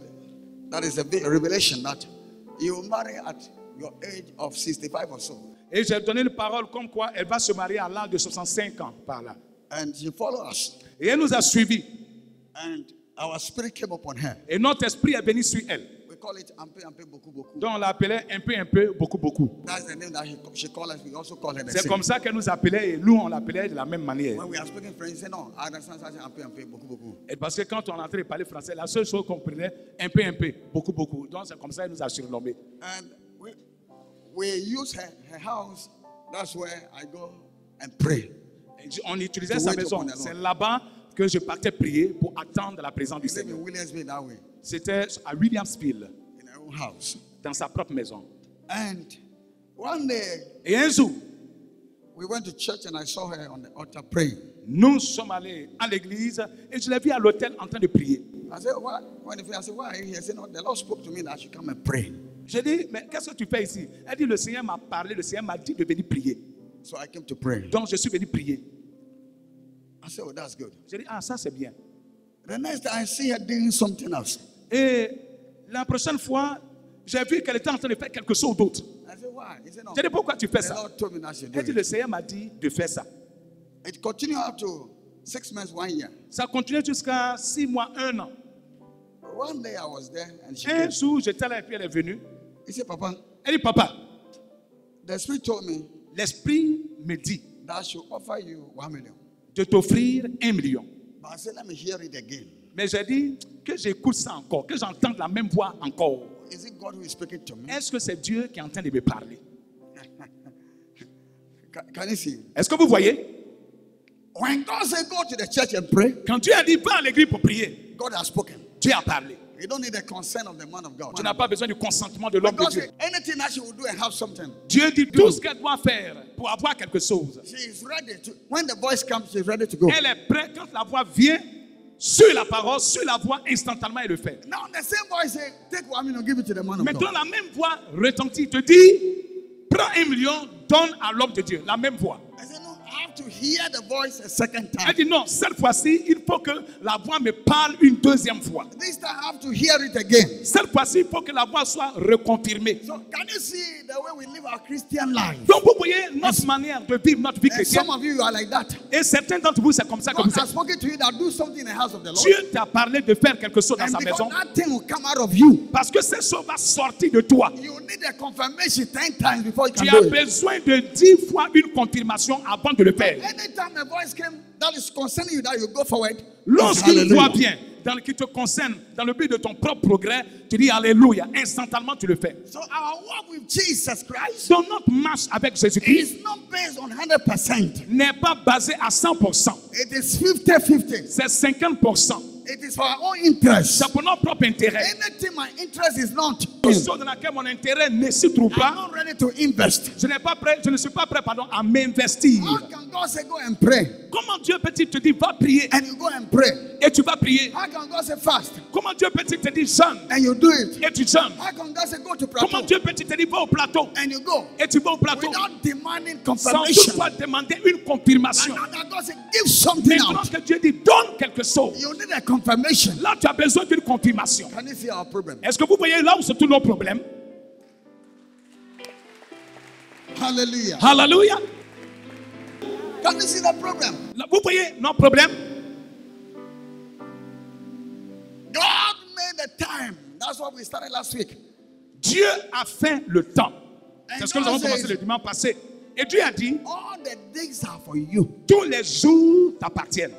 S1: that is a big revelation that you will marry at your age of 65 or so.
S2: Et j'ai donné une parole comme quoi elle va se marier à l'âge de 65 ans par là.
S1: And she followed us.
S2: Et elle nous a suivis.
S1: And our spirit came upon her.
S2: Et notre esprit est venu sur elle.
S1: We call it Ampe Ampe Boku Boku.
S2: Donc on l'appelait un peu, beaucoup, beaucoup.
S1: That's the name that she called us. We also call her the
S2: C'est
S1: same.
S2: comme ça qu'elle nous appelait et nous on l'appelait de la même manière.
S1: When we are speaking French, say no, I understand such Ampe Ampe Boku Boku.
S2: Et parce que quand on est en train de parler français, la seule chose qu'on comprenait, un peu, beaucoup, beaucoup. Donc c'est comme ça qu'elle nous a surnommés.
S1: And we use her house. That's where I go and pray.
S2: On utilisait
S1: To
S2: sa
S1: wait
S2: maison.
S1: upon the Lord.
S2: C'est là-bas que je partais prier pour attendre la présence du
S1: We live
S2: Seigneur.
S1: in Williamsville that way,
S2: C'était à Williamsville,
S1: in our own house.
S2: dans sa propre maison.
S1: And one day
S2: Et un jour,
S1: we went to church and I saw her on the altar praying.
S2: nous sommes allés à l'église et je l'ai vue à l'hôtel en train de prier.
S1: I said, "What?" When I said, "Why are you here?" He said, "No, the Lord spoke to me that I should come and pray."
S2: J'ai dit, mais qu'est-ce que tu fais ici? Elle dit, le Seigneur m'a parlé, le Seigneur m'a dit de venir prier.
S1: So I came to pray.
S2: Donc je suis venu prier.
S1: I said, "Oh, that's good."
S2: J'ai dit, ah, ça c'est bien.
S1: The next time I see her doing something else.
S2: Et la prochaine fois, j'ai vu qu'elle était en train de faire quelque chose d'autre.
S1: I said, "Why?" He said, "No."
S2: J'ai dit, pourquoi tu fais
S1: The
S2: ça?
S1: Lord told me that I should do
S2: Elle dit,
S1: it.
S2: le Seigneur m'a dit de faire ça.
S1: It continued up to 6 months, 1 year.
S2: Ça continue jusqu'à 6 mois, 1 an.
S1: One day I was there and she
S2: Un
S1: came.
S2: jour, j'étais là et puis elle est venue.
S1: He said, "Papa,
S2: Elle dit, papa,
S1: the Spirit told me
S2: l'Esprit me dit
S1: that I should offer you 1 million."
S2: de t'offrir 1 million.
S1: But I said, "Let me hear it again."
S2: Mais j'ai dit que j'écoute ça encore, que j'entende la même voix encore.
S1: Is it God who is speaking to me?
S2: Est-ce que c'est Dieu qui est en train de me parler?
S1: Can you see?
S2: Est-ce que vous voyez?
S1: When God said, "Go to the church and pray,"
S2: Quand Dieu a dit, va à l'église pour prier,
S1: God has spoken.
S2: Dieu a parlé.
S1: You don't need the consent of the man of God.
S2: Tu n'as pas besoin du consentement de l'homme de
S1: God
S2: Dieu.
S1: said, anything that she will do and have something,
S2: Dieu dit tout ce qu'elle doit faire pour avoir quelque chose.
S1: she is ready to. When the voice comes, she is ready to go.
S2: Elle est prête quand la voix vient, sur la parole, sur la voix, instantanément elle le fait.
S1: Now the same voice say, "Take 1 million, give it to the man of
S2: Maintenant,
S1: God."
S2: la même voix retentit, te dit, prends 1 million, donne à l'homme de Dieu. La même voix.
S1: I said, "No, I have to hear the voice a second
S2: Elle
S1: time.
S2: dit non, cette fois-ci, il faut que la voix me parle une deuxième fois.
S1: This time I have to hear it again.
S2: Cette fois-ci, il faut que la voix soit reconfirmée.
S1: So can you see the way we live our Christian life?
S2: Donc vous voyez notre manière de vivre notre vie
S1: And
S2: chrétienne.
S1: some of you are like that.
S2: Et certains d'entre vous, c'est comme ça que
S1: God
S2: vous
S1: has
S2: êtes.
S1: spoken to you that do something in the house of the Lord.
S2: Dieu t'a parlé de faire quelque chose dans
S1: And
S2: sa
S1: because
S2: maison.
S1: that thing will come out of you,
S2: Parce que cette chose va sortir de toi.
S1: you need a confirmation 10 times before you can
S2: Tu as
S1: do it.
S2: besoin de 10 fois une confirmation avant de le faire.
S1: Anytime a voice came that is concerning you, that you go forward.
S2: Lorsqu'une
S1: Hallelujah.
S2: voix vient qui te concerne dans le but de ton propre progrès, tu dis Alléluia. Instantanément, tu le fais.
S1: So our walk with Jesus Christ
S2: Donc notre marche avec Jésus-Christ
S1: is not based on 100%.
S2: n'est pas basée à 100%.
S1: It is 50-50.
S2: C'est 50%.
S1: It is for our own interest.
S2: C'est pour notre propre intérêt.
S1: Anything my interest is not,
S2: Une chose dans laquelle mon intérêt ne s'y trouve
S1: I'm
S2: pas,
S1: not ready to invest.
S2: je ne suis pas prêt à m'investir.
S1: How can God say go and pray
S2: Comment Dieu peut-il te dire va prier
S1: and you go and pray?
S2: et tu vas prier?
S1: How can God say fast
S2: Comment Dieu peut-il te dire jeûne
S1: and you do it?
S2: et tu jeûnes?
S1: How can God say go to
S2: Comment
S1: plateau
S2: Dieu peut-il te dire va au plateau
S1: and you go
S2: et tu vas au plateau
S1: without demanding
S2: sans
S1: confirmation?
S2: toutefois demander une confirmation?
S1: And now that God say give something
S2: Maintenant
S1: out,
S2: que Dieu dit donne quelque chose,
S1: you need a confirmation.
S2: là tu as besoin d'une confirmation.
S1: Can you see our problem?
S2: Est-ce que vous voyez là où c'est tout nos problèmes?
S1: Hallelujah.
S2: Alléluia.
S1: Can you see the problem?
S2: Là, vous voyez nos problèmes?
S1: God made the time. That's what we started last week.
S2: Dieu a fait le temps. C'est
S1: And
S2: ce que nous avons
S1: God
S2: commencé
S1: says,
S2: le dimanche passé. Et Dieu a dit,
S1: all the days are for you.
S2: tous les jours t'appartiennent.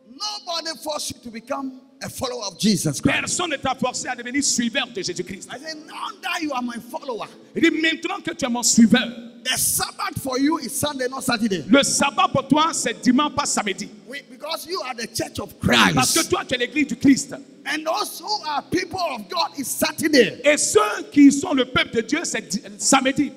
S1: Nobody forced you to become a follower of Jesus Christ.
S2: Personne ne t'a forcé à devenir suiveur de Jésus-Christ.
S1: I say, now that you are my follower,
S2: Il dit, maintenant que tu es mon suiveur,
S1: the Sabbath for you is Sunday, not Saturday.
S2: le sabbat pour toi, c'est dimanche, pas samedi.
S1: Because you are the church of
S2: Parce que
S1: Christ.
S2: toi, tu es l'église du Christ.
S1: And those who are people of God is Saturday.
S2: Et ceux qui sont le peuple de Dieu, c'est samedi.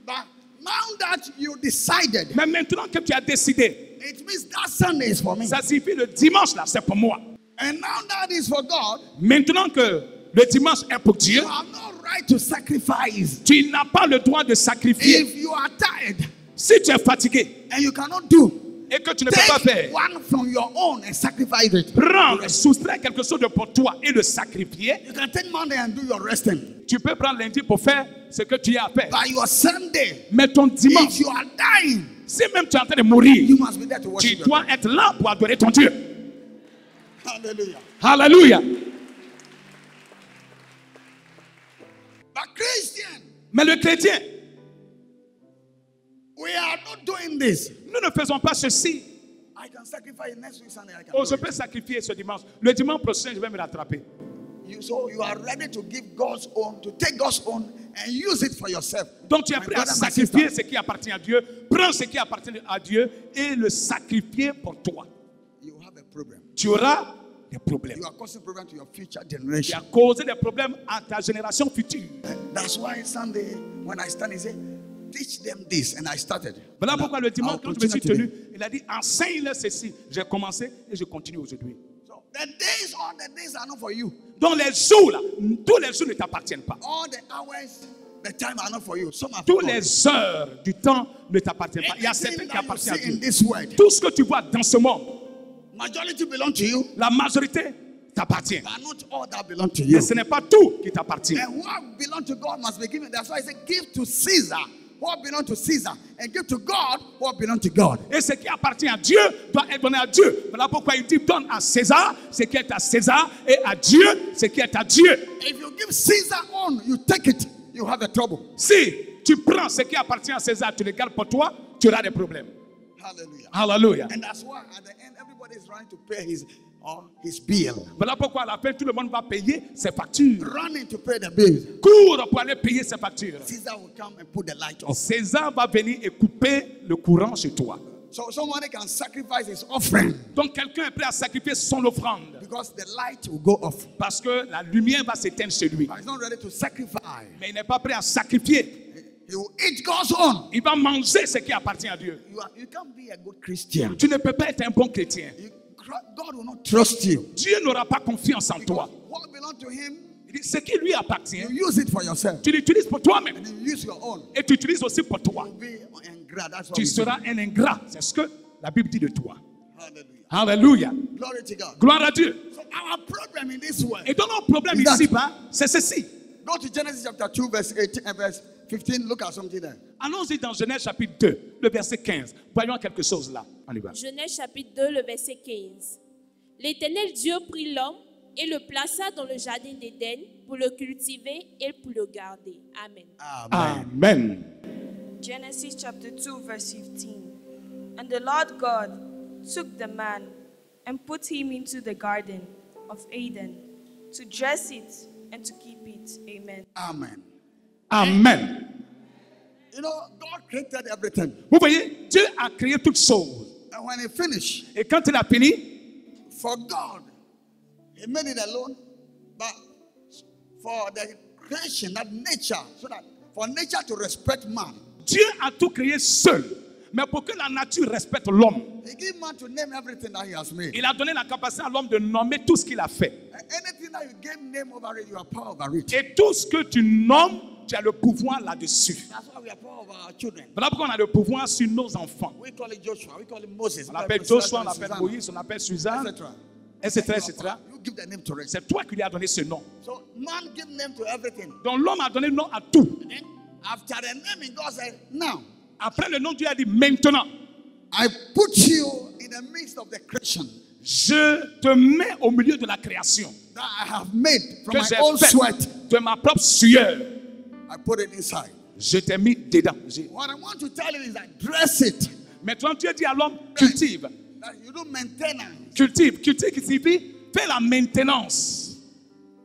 S1: But now that you decided,
S2: Mais maintenant que tu as décidé,
S1: it means that Sunday is for me.
S2: ça signifie le dimanche, là, c'est pour moi.
S1: And now that is for God,
S2: Maintenant que le dimanche est pour Dieu,
S1: you have no right to sacrifice.
S2: tu n'as pas le droit de sacrifier.
S1: If you are tired
S2: Si tu es fatigué
S1: and you cannot do,
S2: et que tu ne peux pas
S1: take
S2: faire,
S1: one from your own and sacrifice it.
S2: prends, soustrais quelque chose de pour toi et le sacrifier.
S1: You can take Monday and do your resting.
S2: Tu peux prendre lundi pour faire ce que tu as à faire.
S1: By your Sunday,
S2: Mais ton
S1: if
S2: dimanche,
S1: you are dying,
S2: si même tu es en train de mourir,
S1: you must be there to
S2: tu
S1: worship
S2: dois
S1: God.
S2: être là pour adorer ton Dieu.
S1: Hallelujah.
S2: Alléluia.
S1: But Christian,
S2: Mais le chrétien,
S1: we are not doing this.
S2: nous ne faisons pas ceci.
S1: I can sacrifice next week Sunday. I can
S2: Oh,
S1: do
S2: je
S1: it.
S2: peux sacrifier ce dimanche. Le dimanche prochain, je vais me rattraper.
S1: So you are ready to give God's own, to take God's own and use it for yourself.
S2: Donc tu es
S1: My
S2: prêt à
S1: brother, my
S2: sacrifier
S1: sister,
S2: ce qui appartient à Dieu, prends ce qui appartient à Dieu et le sacrifier pour toi.
S1: you have a problem.
S2: Tu auras des problèmes.
S1: You are causing problem to your future
S2: Tu
S1: generation.
S2: as causé des problèmes à ta génération future.
S1: That's why Sunday, when I stand, he said, teach them this. And I started.
S2: Voilà
S1: And
S2: pourquoi le
S1: I'll
S2: dimanche, quand je me suis
S1: continue
S2: tenu,
S1: today.
S2: il a dit, enseigne-leur ceci. J'ai commencé et je continue aujourd'hui.
S1: So the days, all the days are not for you.
S2: Donc les jours, là, tous les jours ne t'appartiennent pas.
S1: All the hours, the time are not for you. Some are
S2: Tous
S1: for God.
S2: les heures du temps ne t'appartiennent pas. Il y a
S1: Anything
S2: certains qui
S1: that you
S2: appartiennent à
S1: see in
S2: Dieu.
S1: this world,
S2: Tout ce que tu vois dans ce monde,
S1: majority belong to you,
S2: la majorité t'appartient.
S1: but not all that belong to you.
S2: Mais ce n'est pas tout qui t'appartient.
S1: And what belong to God must be given. That's why I say, give to Caesar what belong to Caesar, and give to God what belong to God.
S2: Et ce qui appartient à Dieu doit être donné à Dieu. Voilà pourquoi il dit donne à César ce qui est à César et à Dieu ce qui est à Dieu.
S1: If you give Caesar on, you take it, you have a trouble.
S2: Si tu prends ce qui appartient à César, tu le gardes pour toi, tu auras des problèmes.
S1: Hallelujah.
S2: Alléluia.
S1: And that's why at the end, everybody is running to pay his bill.
S2: Voilà pourquoi à la fin, tout le monde va payer ses factures.
S1: Running to pay the bill.
S2: Cours pour aller payer ses factures.
S1: Caesar will come and put the light off.
S2: César va venir et couper le courant chez toi.
S1: So somebody can sacrifice his offering
S2: Donc quelqu'un est prêt à sacrifier son offrande
S1: because the light will go off.
S2: parce que la lumière va s'éteindre chez lui.
S1: But he's not ready to sacrifice.
S2: Mais il n'est pas prêt à sacrifier.
S1: He will eat God's own.
S2: Il va manger ce qui appartient à Dieu.
S1: You can't be a good Christian.
S2: Tu ne peux pas être un bon chrétien.
S1: God will not trust you.
S2: Dieu n'aura pas confiance en
S1: Because
S2: toi.
S1: what belongs to him
S2: Il dit, ce qui lui appartient,
S1: you use it for yourself.
S2: tu l'utilises pour toi-même.
S1: And you use your own.
S2: Et tu utilises aussi pour toi.
S1: You'll be ingrat. That's what
S2: Tu
S1: we say.
S2: seras un ingrat. C'est ce que la Bible dit de toi.
S1: Hallelujah.
S2: Alléluia.
S1: Glory to God.
S2: Gloire à Dieu.
S1: So our problem in this world.
S2: Et donc notre problème
S1: Is that-
S2: ici-bas, c'est ceci.
S1: Go to Genesis chapter 2, verse 18 and verse 15. Look at something there.
S2: Allons-y dans Genèse chapitre 2, le verset 15. Voyons quelque chose là. On y va.
S3: Genèse chapitre 2, le verset 15. L'Éternel Dieu prit l'homme et le plaça dans le jardin d'Éden pour le cultiver et pour le garder. Amen.
S2: Amen.
S5: Genesis chapter 2, verse 15. And the Lord God took the man and put him into the garden of Eden to dress it and to keep it. Amen.
S1: Amen.
S2: Amen.
S1: You know, God created everything.
S2: Vous voyez, Dieu a créé toutes choses.
S1: And when He finished,
S2: Et quand il a fini,
S1: for God, He made it alone. But for the creation, that nature, so that for nature to respect man,
S2: Dieu a tout créé seul. Mais pour que la nature respecte l'homme,
S1: He gave man to name everything that He has made.
S2: il a donné la capacité à l'homme de nommer tout ce qu'il a fait.
S1: And anything that you gave name over it, you have power over it.
S2: Et tout ce que tu nommes, tu as le pouvoir là-dessus.
S1: That's why we have power over our children.
S2: Voilà pourquoi on a le pouvoir sur nos enfants.
S1: We call it Joshua, we call it Moses.
S2: On l'appelle Joshua, on l'appelle Moïse, on l'appelle Suzanne,
S1: etc.
S2: etc., etc.
S1: You give the name to it.
S2: C'est toi qui lui as donné ce nom.
S1: So man give name to everything.
S2: Donc l'homme a donné le nom à tout.
S1: And then after the naming, God said, now
S2: Après le nom, Dieu a dit maintenant,
S1: I put you in the midst of the creation
S2: je te mets au milieu de la création
S1: that I have made from
S2: que
S1: my
S2: j'ai
S1: own
S2: faite
S1: sweat.
S2: de ma propre sueur.
S1: I put it inside.
S2: Je t'ai mis dedans.
S1: What I want to tell you is that dress it.
S2: Maintenant, Dieu dit à l'homme, cultive.
S1: That you do maintenance.
S2: Cultive. Cultive qui signifie, fais la maintenance.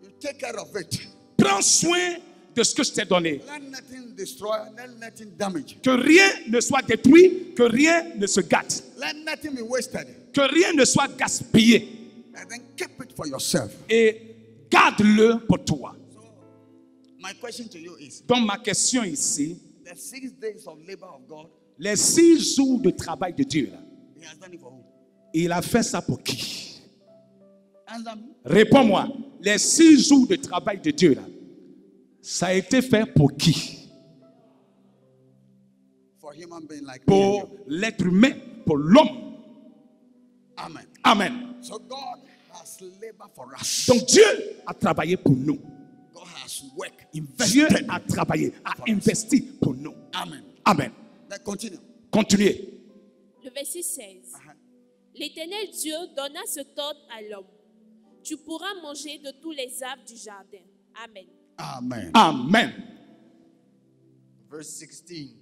S1: You take care of it.
S2: Prends soin de ce que je t'ai donné.
S1: Let nothing destroy, let nothing damage.
S2: Que rien ne soit détruit, que rien ne se gâte.
S1: Let nothing be wasted.
S2: Que rien ne soit gaspillé.
S1: And then keep it for yourself.
S2: Et garde-le pour toi.
S1: So my question to you is,
S2: Donc ma question ici,
S1: the 6 days of labor of God,
S2: les 6 jours de travail de Dieu, là,
S1: He has done it for who?
S2: il a fait ça pour qui?
S1: Answer me.
S2: Réponds-moi. Les 6 jours de travail de Dieu, là, ça a été fait pour qui?
S1: For human being like me and
S2: Pour
S1: you.
S2: l'être humain, pour l'homme.
S1: Amen.
S2: Amen.
S1: So God has labor for us.
S2: Donc Dieu a travaillé pour nous.
S1: God has work
S2: Dieu
S1: invested.
S2: a travaillé, a
S1: for us.
S2: investi pour nous.
S1: Amen.
S2: Amen.
S1: Then continue.
S2: Continuez.
S3: Le verset 16. L'Éternel Dieu donna cet ordre à l'homme. Tu pourras manger de tous les arbres du jardin. Amen.
S1: Amen.
S2: Amen.
S4: Verse 16.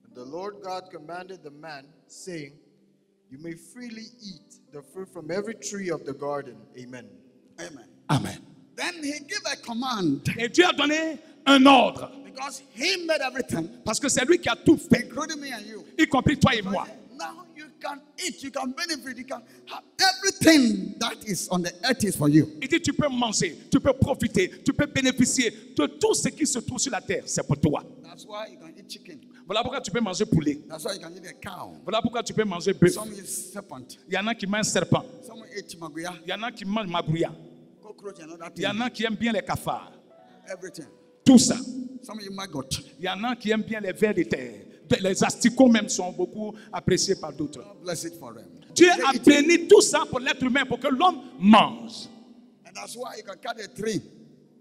S4: And the Lord God commanded the man, saying, You may freely eat the fruit from every tree of the garden. Amen.
S1: Amen.
S2: Amen.
S1: Then He gave a command
S2: Et Dieu a donné un ordre.
S1: because He made everything,
S2: Parce que c'est lui qui a tout fait,
S1: including me and you.
S2: y compris toi et moi.
S1: Now you can eat, you can benefit, you can have everything that is on the earth is for you.
S2: Il dit, tu peux manger, tu peux profiter, tu peux bénéficier de tout ce qui se trouve sur la terre. C'est pour toi.
S1: That's why you can eat chicken.
S2: Voilà pourquoi tu peux manger poulet.
S1: That's why you can eat a cow.
S2: Voilà pourquoi tu peux manger bœuf.
S1: Some eat serpent.
S2: Il y en a qui mangent serpent.
S1: Some eat maguya,
S2: Il y en a qui mangent magouya.
S1: cockroach, and other
S2: Il y en
S1: things.
S2: a qui aiment bien les cafards.
S1: Everything.
S2: Tout ça.
S1: Some eat maggot.
S2: Il y en a qui aiment bien les vers de terre. Les asticots même sont beaucoup appréciés par d'autres.
S1: God bless it for them.
S2: Dieu
S1: They
S2: a
S1: eat it.
S2: béni tout ça pour l'être humain, pour que l'homme mange.
S1: And that's why you can cut a tree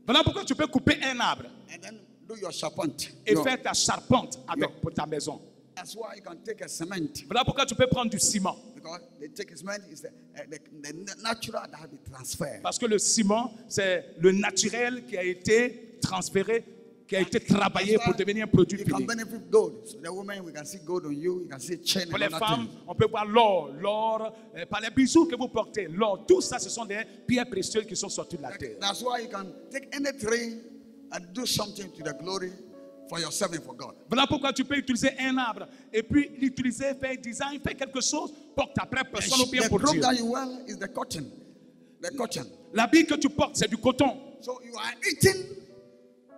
S2: Voilà pourquoi tu peux couper un arbre
S1: and then do your serpent.
S2: et
S1: Your-
S2: faire ta charpente avec
S1: Yo.
S2: pour ta maison.
S1: That's why you can take a cement.
S2: Voilà pourquoi tu peux prendre du ciment.
S1: Because they take a cement is the natural that has been transferred.
S2: Parce que le ciment, c'est le naturel qui a été transféré, qui a été travaillé pour devenir un produit
S1: You can
S2: fini.
S1: benefit gold. So the woman, we can see gold on you. You can see chain
S2: Pour
S1: and
S2: les
S1: other
S2: femmes,
S1: things.
S2: on peut voir l'or, par les bijoux que vous portez, l'or, tout ça, ce sont des pierres précieuses qui sont sorties de la terre.
S1: That's why you can take any tree and do something to the glory for yourself and for God.
S2: Voilà pourquoi tu peux utiliser un arbre et puis l'utiliser, faire design, faire quelque chose pour ta propre personne ou bien
S1: The
S2: pour
S1: cloth
S2: Dieu.
S1: that you wear is the cotton. The cotton.
S2: L'habit que tu portes, c'est du coton.
S1: So you are eating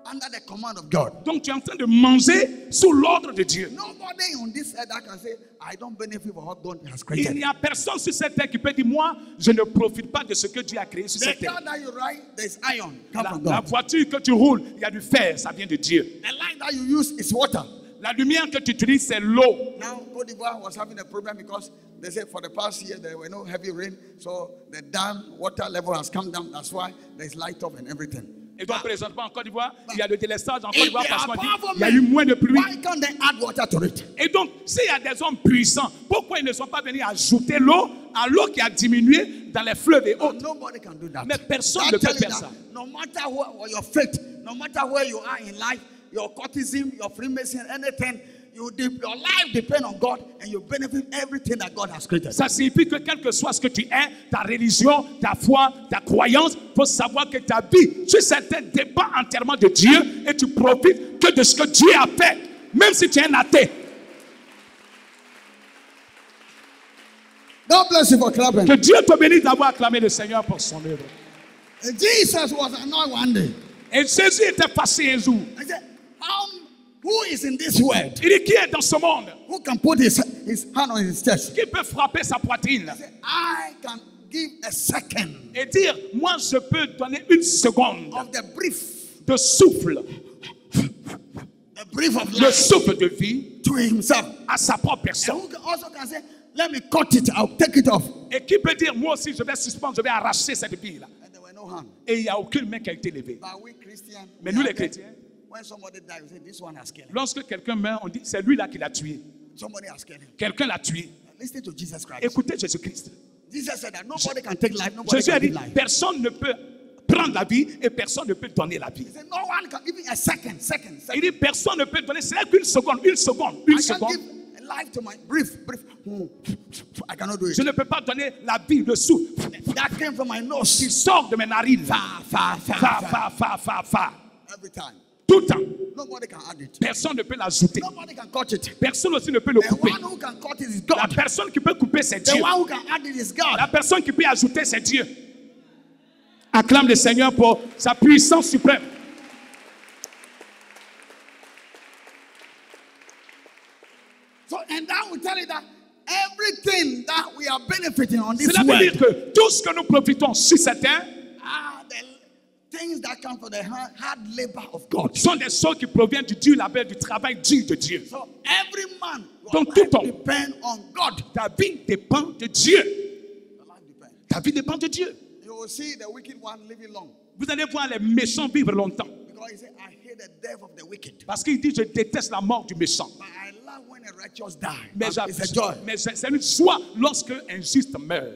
S1: under the command of God.
S2: Donc tu es en train de manger sous l'ordre de Dieu.
S1: Nobody on this earth that can say, I don't benefit from what God has
S2: Il
S1: created.
S2: n'y a personne sur cette terre qui peut dire, moi, je ne profite pas de ce que Dieu a créé sur
S1: The
S2: cette terre.
S1: car that you ride, there's iron. Come from
S2: La
S1: God.
S2: voiture que tu roules, il y a du fer, ça vient de Dieu.
S1: The light that you use is water.
S2: La lumière que tu utilises, c'est l'eau.
S1: Now, Côte d'Ivoire was having a problem because they said for the past year there were no heavy rain, so the dam water level has come down. That's why there's light off and everything.
S2: Et donc, présentement, en Côte d'Ivoire, il y a le délestage en Côte
S1: If
S2: d'Ivoire
S1: they
S2: parce
S1: are
S2: qu'on dit
S1: powerful
S2: il y a eu moins de pluie.
S1: why can't they add water to it?
S2: Et donc, s'il y a des hommes puissants, pourquoi ils ne sont pas venus ajouter l'eau à l'eau qui a diminué dans les fleuves et autres?
S1: Nobody can do that.
S2: Mais personne
S1: That
S2: ne
S1: tell
S2: peut
S1: you
S2: faire
S1: that
S2: ça.
S1: no matter what your faith, no matter where you are in life, your courtesan, your Freemason, anything, your life depends on God and you benefit everything that God has created.
S2: Ça signifie que quel que soit ce que tu es, ta religion, ta foi, ta croyance, il faut savoir que ta vie sur cette terre dépend entièrement de Dieu et tu profites que de ce que Dieu a fait, même si tu es un athée.
S1: God bless you for clapping.
S2: Que Dieu te bénisse d'avoir acclamé le Seigneur pour son œuvre.
S1: Jesus was anointed one day.
S2: Et Jésus était passé un jour.
S1: I said, who is in this world?
S2: Il dit, qui est dans ce monde?
S1: Who can put his hand on his chest?
S2: Qui peut frapper sa poitrine?
S1: He said, I can give a second
S2: Et dire, moi je peux donner une seconde
S1: of the brief,
S2: de souffle,
S1: the brief of
S2: le
S1: life
S2: souffle de vie
S1: to himself.
S2: à sa propre
S1: And
S2: personne.
S1: who also can say, let me cut it, I'll take it off.
S2: Et qui peut dire, moi aussi je vais suspendre, je vais arracher cette vie-là.
S1: And there were no hands.
S2: Et il n'y a aucune main qui a été levée.
S1: But we Christians,
S2: Mais
S1: we
S2: nous
S1: are
S2: les
S1: there.
S2: chrétiens,
S1: When somebody dies, we say, this one has killed him.
S2: lorsque quelqu'un meurt, on dit, c'est lui là qui l'a tué.
S1: Somebody has killed him.
S2: Quelqu'un l'a tué.
S1: Listen to Jesus Christ.
S2: Écoutez Jésus-Christ.
S1: Jesus said that nobody can take life, nobody
S2: Jésus a
S1: can
S2: dit,
S1: give life.
S2: personne ne peut prendre la vie et personne ne peut donner la vie.
S1: He said, no one can, even a second.
S2: Il dit, personne ne peut donner, c'est qu'une seconde, une seconde, une
S1: I can't
S2: seconde.
S1: give life to my brief. I cannot do it.
S2: Je ne peux pas donner la vie, le souffle
S1: That came from my
S2: qui
S1: nose.
S2: sort de mes narines.
S1: Fa. Every time.
S2: Tout le temps.
S1: Nobody can add it.
S2: Personne ne peut l'ajouter.
S1: Nobody can cut it.
S2: Personne aussi ne peut le
S1: The
S2: couper.
S1: one who can cut it is
S2: La
S1: God.
S2: personne qui peut couper, c'est
S1: The
S2: Dieu.
S1: one who can add it is
S2: La
S1: God.
S2: personne qui peut ajouter, c'est Dieu. Acclame le Seigneur pour sa puissance suprême.
S1: So, and that will tell you that everything that we are benefiting on this
S2: Cela veut dire
S1: world
S2: que tout ce que nous profitons sur cette terre
S1: are the things that come from the hard labor of God.
S2: sont des choses qui proviennent du Dieu, labeur, du travail dur de Dieu.
S1: So every man
S2: Donc,
S1: will
S2: tout homme.
S1: depend on God.
S2: Ta vie dépend de Dieu.
S1: Your life depends.
S2: Ta vie dépend de Dieu.
S1: You will see the wicked one living long.
S2: Vous allez voir les méchants vivre longtemps.
S1: Because he said, I hate the death of the wicked.
S2: Parce qu'il dit, je déteste la mort du méchant.
S1: But I love when a righteous die.
S2: Mais
S1: It's a joy.
S2: c'est une joie lorsque un juste meurt.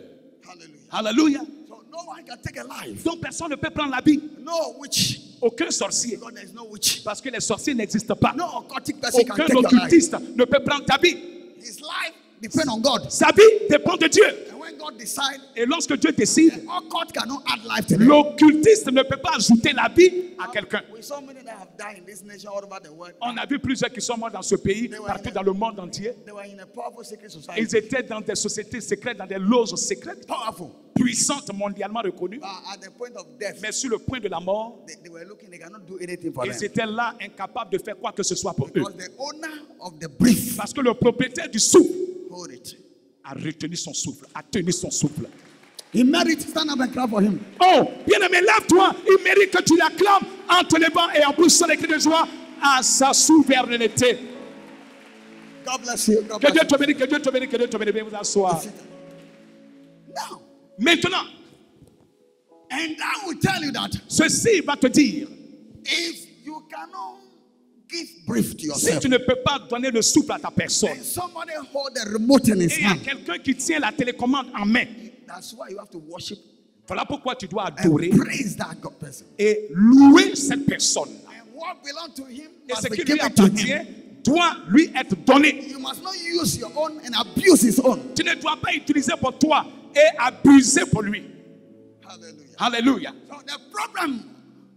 S1: Hallelujah.
S2: Alléluia.
S1: So no one can take a life.
S2: Donc personne ne peut prendre la vie.
S1: No witch.
S2: Aucun sorcier.
S1: Because there is no witch.
S2: Parce que les sorciers n'existent pas.
S1: No occultic person can
S2: Aucun
S1: take your life.
S2: occultiste ne peut prendre ta vie.
S1: His life depends on God.
S2: Sa vie dépend de Dieu.
S1: And when God decides,
S2: Et lorsque Dieu décide,
S1: occult cannot add life to them.
S2: l'occultiste ne peut pas ajouter la vie à quelqu'un.
S1: We saw many that have died in this nation all over the world.
S2: On a vu plusieurs qui sont morts dans ce pays, partout dans le monde entier.
S1: They were in a powerful secret society.
S2: Ils étaient dans des sociétés secrètes, dans des loges secrètes,
S1: Powerful.
S2: puissantes, mondialement reconnues.
S1: At the point of death,
S2: Mais sur le point de la mort,
S1: they were looking, they cannot do anything for
S2: ils
S1: them.
S2: étaient là, incapables de faire quoi que ce soit pour eux.
S1: Because the owner of the brief,
S2: Parce que le propriétaire du souffle
S1: hold it.
S2: a retenu son souffle, a tenu son souffle.
S1: He made it. Stand up and clap for him.
S2: Oh, bien-aimé, lève-toi. Il mérite que tu l'acclames en te levant et en poussant les cris de joie à sa souveraineté.
S1: God bless you. God
S2: Que
S1: bless
S2: Dieu
S1: you.
S2: te bénisse, que Dieu te bénisse, que Dieu te bénisse. Veuillez vous asseoir.
S1: Now,
S2: Maintenant,
S1: and that will tell you that
S2: ceci va te dire,
S1: if you cannot give brief to
S2: si
S1: yourself,
S2: tu ne peux pas donner le souffle à ta personne,
S1: and somebody hold the remote in
S2: et
S1: his
S2: il y a
S1: hand,
S2: quelqu'un qui tient la télécommande en main,
S1: that's why you have to worship
S2: voilà pourquoi tu dois adorer
S1: and praise that God person.
S2: et louer cette personne.
S1: And what belongs to him
S2: Et
S1: must
S2: ce
S1: be
S2: qui lui
S1: given to
S2: appartient
S1: him.
S2: doit lui être donné.
S1: You must not use your own and abuse his own.
S2: Tu ne dois pas utiliser pour toi et abuser pour lui.
S1: Hallelujah.
S2: Alléluia.
S1: So the problem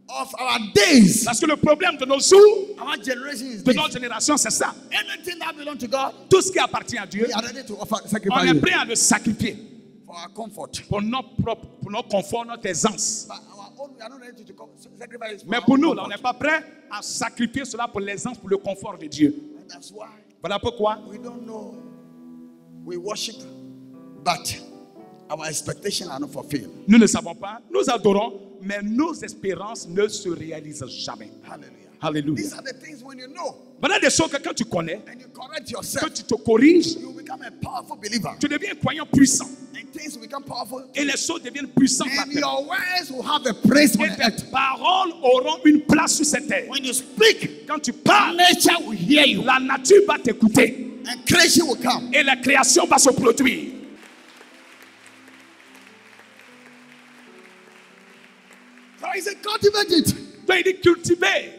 S1: of our days,
S2: Parce que le problème de nos jours,
S1: our generation is
S2: de
S1: this.
S2: notre génération, c'est ça.
S1: Anything that belongs to God,
S2: Tout ce qui appartient à Dieu,
S1: we are ready to offer
S2: on
S1: sacrifice
S2: est
S1: you
S2: prêt à le sacrifier
S1: for our comfort.
S2: pour notre confort, notre aisance.
S1: But our own, we are not ready to sacrifice.
S2: Mais pour nous, là, on n'est pas prêt à sacrifier cela pour l'aisance, pour le confort de Dieu.
S1: And that's why
S2: Voilà pourquoi
S1: we don't know. We worship, but our expectations are not fulfilled.
S2: nous ne savons pas, nous adorons, mais nos espérances ne se réalisent jamais.
S1: Hallelujah.
S2: Alléluia.
S1: These are the things when you know
S2: Voilà des choses que quand tu connais,
S1: and you correct
S2: que
S1: yourself,
S2: tu te corriges,
S1: you become a powerful believer.
S2: tu deviens un croyant puissant.
S1: And things will become powerful.
S2: Et les choses deviennent puissantes.
S1: And your words will have a praise on
S2: Et
S1: the earth.
S2: tes paroles auront une place sur cette terre.
S1: When you speak,
S2: Quand tu parles,
S1: nature will hear you.
S2: la nature va t'écouter.
S1: And creation will come.
S2: Et la création va se produire.
S1: So he said, cultivate it.
S2: Donc il dit cultiver.